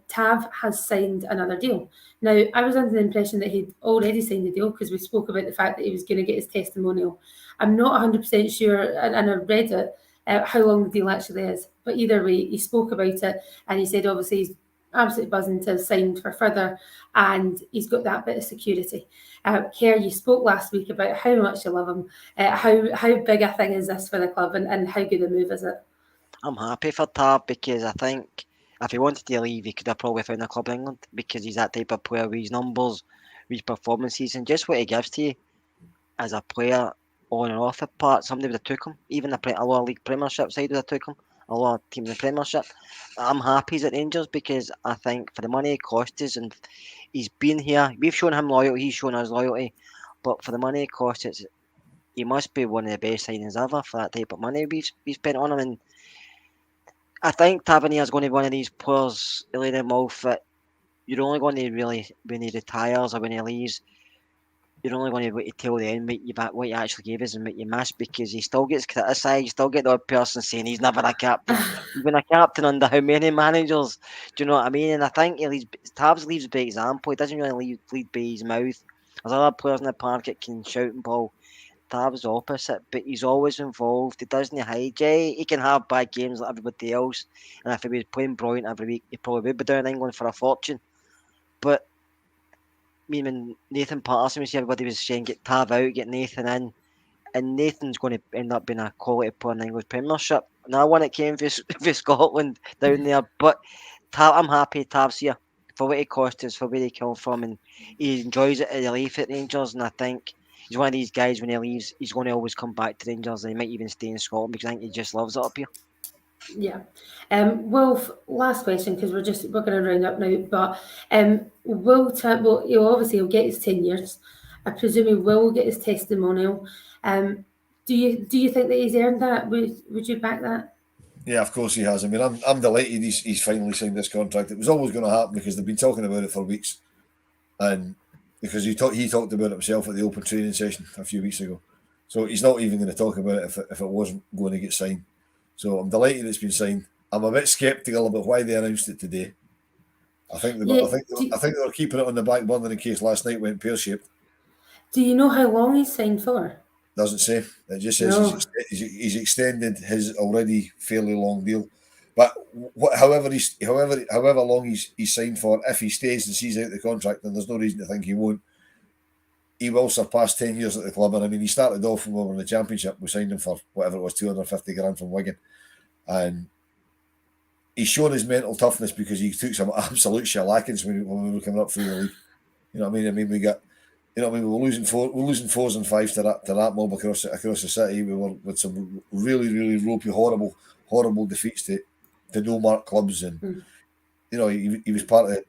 Tav has signed another deal. Now, I was under the impression that he'd already signed a deal because we spoke about the fact that he was going to get his testimonial. I'm not 100% sure, and I've read it, how long the deal actually is. But either way, he spoke about it, and he said obviously he's absolutely buzzing to have signed for further, and he's got that bit of security. Kerr, you spoke last week about how much you love him, how big a thing is this for the club, and how good a move is it? I'm happy for Tab because I think if he wanted to leave, he could have probably found a club in England because he's that type of player with his numbers, with his performances, and just what he gives to you as a player on and off the part. Somebody would have took him. Even a lot of league Premiership side would have took him. A lot of teams in the Premiership. I'm happy he's at Rangers because I think for the money it cost us, and he's been here. We've shown him loyalty. He's shown us loyalty. But for the money it costs, he must be one of the best signings ever for that type of money we spent on him. And I think Tavernier is going to be one of these players, Elaine and Wolf, that you're only going to really, when he retires or when he leaves, you're only going to wait to tell the end what you actually gave us and what you missed, because he still gets criticised. You still get the odd person saying he's never a captain. He's been a captain under how many managers? Do you know what I mean? And I think Tabs leaves by example. He doesn't really lead by his mouth. There's other players in the park that can shout and ball. Tabs the opposite, but he's always involved. He doesn't hide. Yeah, he can have bad games like everybody else, and if he was playing brilliant every week, he probably would be down in England for a fortune. But I mean, when Nathan Patterson was here, everybody was saying get Tav out, get Nathan in, and Nathan's going to end up being a quality player in the English Premiership. Another one that came for Scotland down there, but I'm happy Tav's here for what he cost us, for where he came from, and he enjoys it at the life at Rangers, and I think he's one of these guys, when he leaves, he's going to always come back to Rangers, and he might even stay in Scotland because I think he just loves it up here. Yeah. Wolf, last question, because we're going to round up now, but he'll get his 10 years. I presume he will get his testimonial. Do you think that he's earned that? Would you back that? Yeah, of course he has. I mean, I'm delighted he's finally signed this contract. It was always going to happen because they've been talking about it for weeks, and because he talked about it himself at the open training session a few weeks ago. So he's not even going to talk about it if it wasn't going to get signed. So I'm delighted it's been signed. I'm a bit sceptical about why they announced it today. I think they were keeping it on the back burner in case last night went pear-shaped. Do you know how long he's signed for? Doesn't say. It just says he's extended his already fairly long deal. But however long he's signed for, if he stays and sees out the contract, then there's no reason to think he won't. He will surpass 10 years at the club. And I mean, he started off when we were in the Championship. We signed him for whatever it was, 250 grand from Wigan. And he's shown his mental toughness because he took some absolute shellackings when we were coming up through the league. You know what I mean? I mean, we were losing 4s and 5s to that mob across the city. We were with some really, really ropey, horrible defeats to no-mark clubs, and you know, he was part of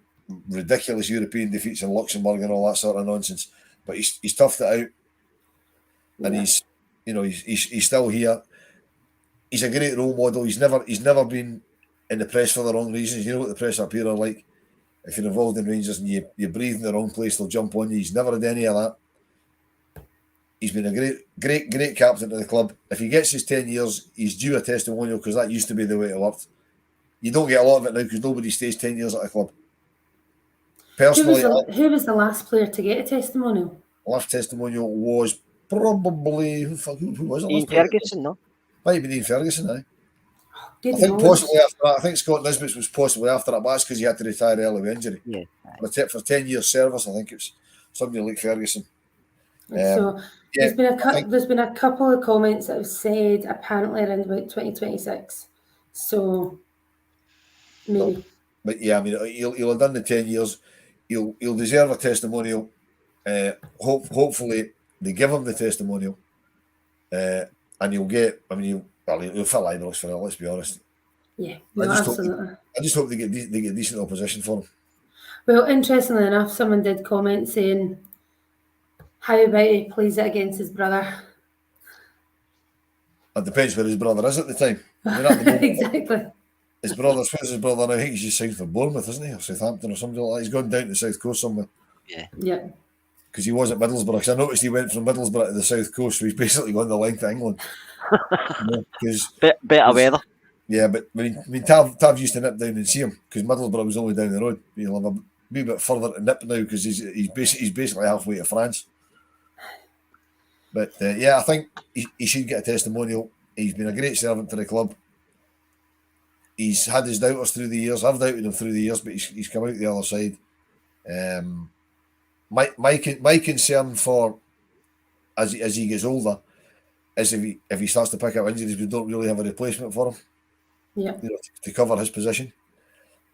ridiculous European defeats in Luxembourg and all that sort of nonsense. But he's toughed it out, and he's still here. He's a great role model. He's never been in the press for the wrong reasons. You know what the press up here are like. If you're involved in Rangers and you breathe in the wrong place, they'll jump on you. He's never had any of that. He's been a great captain to the club. If he gets his 10 years, he's due a testimonial, because that used to be the way it worked. You don't get a lot of it now because nobody stays 10 years at a club. Personally, who was the last player to get a testimonial? Last testimonial was probably who was it? Ian Ferguson, no? Might have been Ian Ferguson, aye. Good I think knowledge. possibly after that. I think Scott Nisbet's was possibly after that, but that's because he had to retire early with injury. Yeah. But for 10 years service, I think it's somebody like Ferguson. So there's been a couple of comments that have said apparently around about 2026. So maybe. But yeah, I mean, he'll have done the 10 years. He'll deserve a testimonial. Hopefully they give him the testimonial, and he'll get. I mean, he'll fill Ibrox for it. Let's be honest. Yeah, absolutely. I just hope they get decent opposition for him. Well, interestingly enough, someone did comment saying, "How about he plays it against his brother?" It depends where his brother is at the time. I mean, at the moment, Exactly. where's his brother now? I think he's just signed for Bournemouth, isn't he, or Southampton or something like that. He's gone down to the South Coast somewhere. Yeah. Because he was at Middlesbrough. Because I noticed he went from Middlesbrough to the South Coast, so he's basically gone the length of England. Better weather. Yeah, but I mean, Tav used to nip down and see him because Middlesbrough was only down the road. He'll have a wee bit further to nip now because he's basically halfway to France. But yeah, I think he should get a testimonial. He's been a great servant to the club. He's had his doubters through the years. I've doubted him through the years, but he's come out the other side. My concern for as he gets older is if he starts to pick up injuries, we don't really have a replacement for him. Yeah. You know, to cover his position.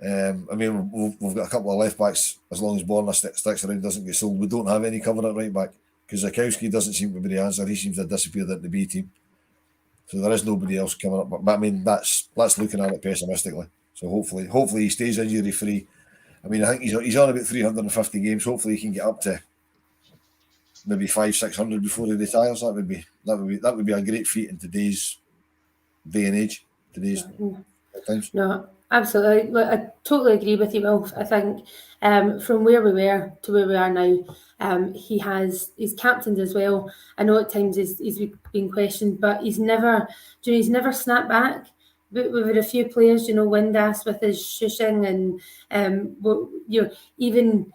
I mean, we've got a couple of left backs. As long as Borna sticks around, doesn't get sold, we don't have any cover at right back because Zakowski doesn't seem to be the answer. He seems to have disappeared into the B team, so there is nobody else coming up. But I mean, that's looking at it pessimistically. So hopefully he stays injury free. I mean, I think he's on about 350 games. Hopefully he can get up to maybe 500-600 before he retires. That would be a great feat in today's day and age. Today's times. No, absolutely. Look, I totally agree with you, Wilf. I think from where we were to where we are now, he's captained as well. I know at times he's been questioned, but he's never snapped back. We've had a few players, Windass with his shushing, and even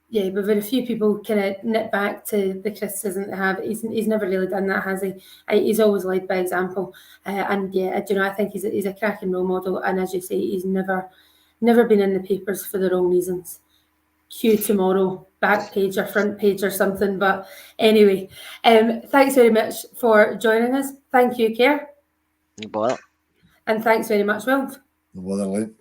we've had a few people kind of nip back to the criticism they have. He's never really done that, has he? He's always led by example, and I think he's a cracking role model. And as you say, he's never been in the papers for the wrong reasons. Cue tomorrow, back page or front page or something. But anyway, thanks very much for joining us. Thank you, Kerr. No bother. And thanks very much, Wilf. No bother, Elaine.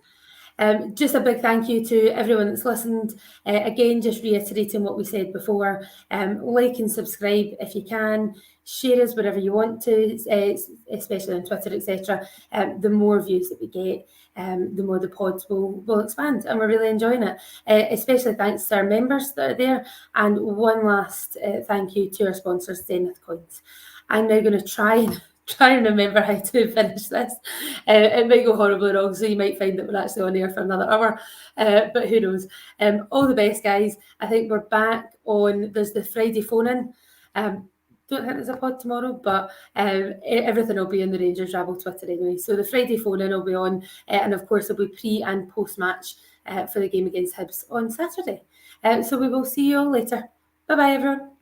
Just a big thank you to everyone that's listened. Again, just reiterating what we said before, like and subscribe if you can. Share us wherever you want to, especially on Twitter, etc. The more views that we get, the more the pods will expand, and we're really enjoying it. Especially thanks to our members that are there. And one last thank you to our sponsors, Zenith Coins. I'm now going to try and remember how to finish this. It might go horribly wrong, so you might find that we're actually on air for another hour, but who knows. All the best, guys. I think we're back on, there's the Friday phone-in. Don't think there's a pod tomorrow, but everything will be on the Rangers Rabble Twitter anyway. So the Friday phone-in will be on, and of course there'll be pre- and post-match for the game against Hibs on Saturday. So we will see you all later. Bye-bye, everyone.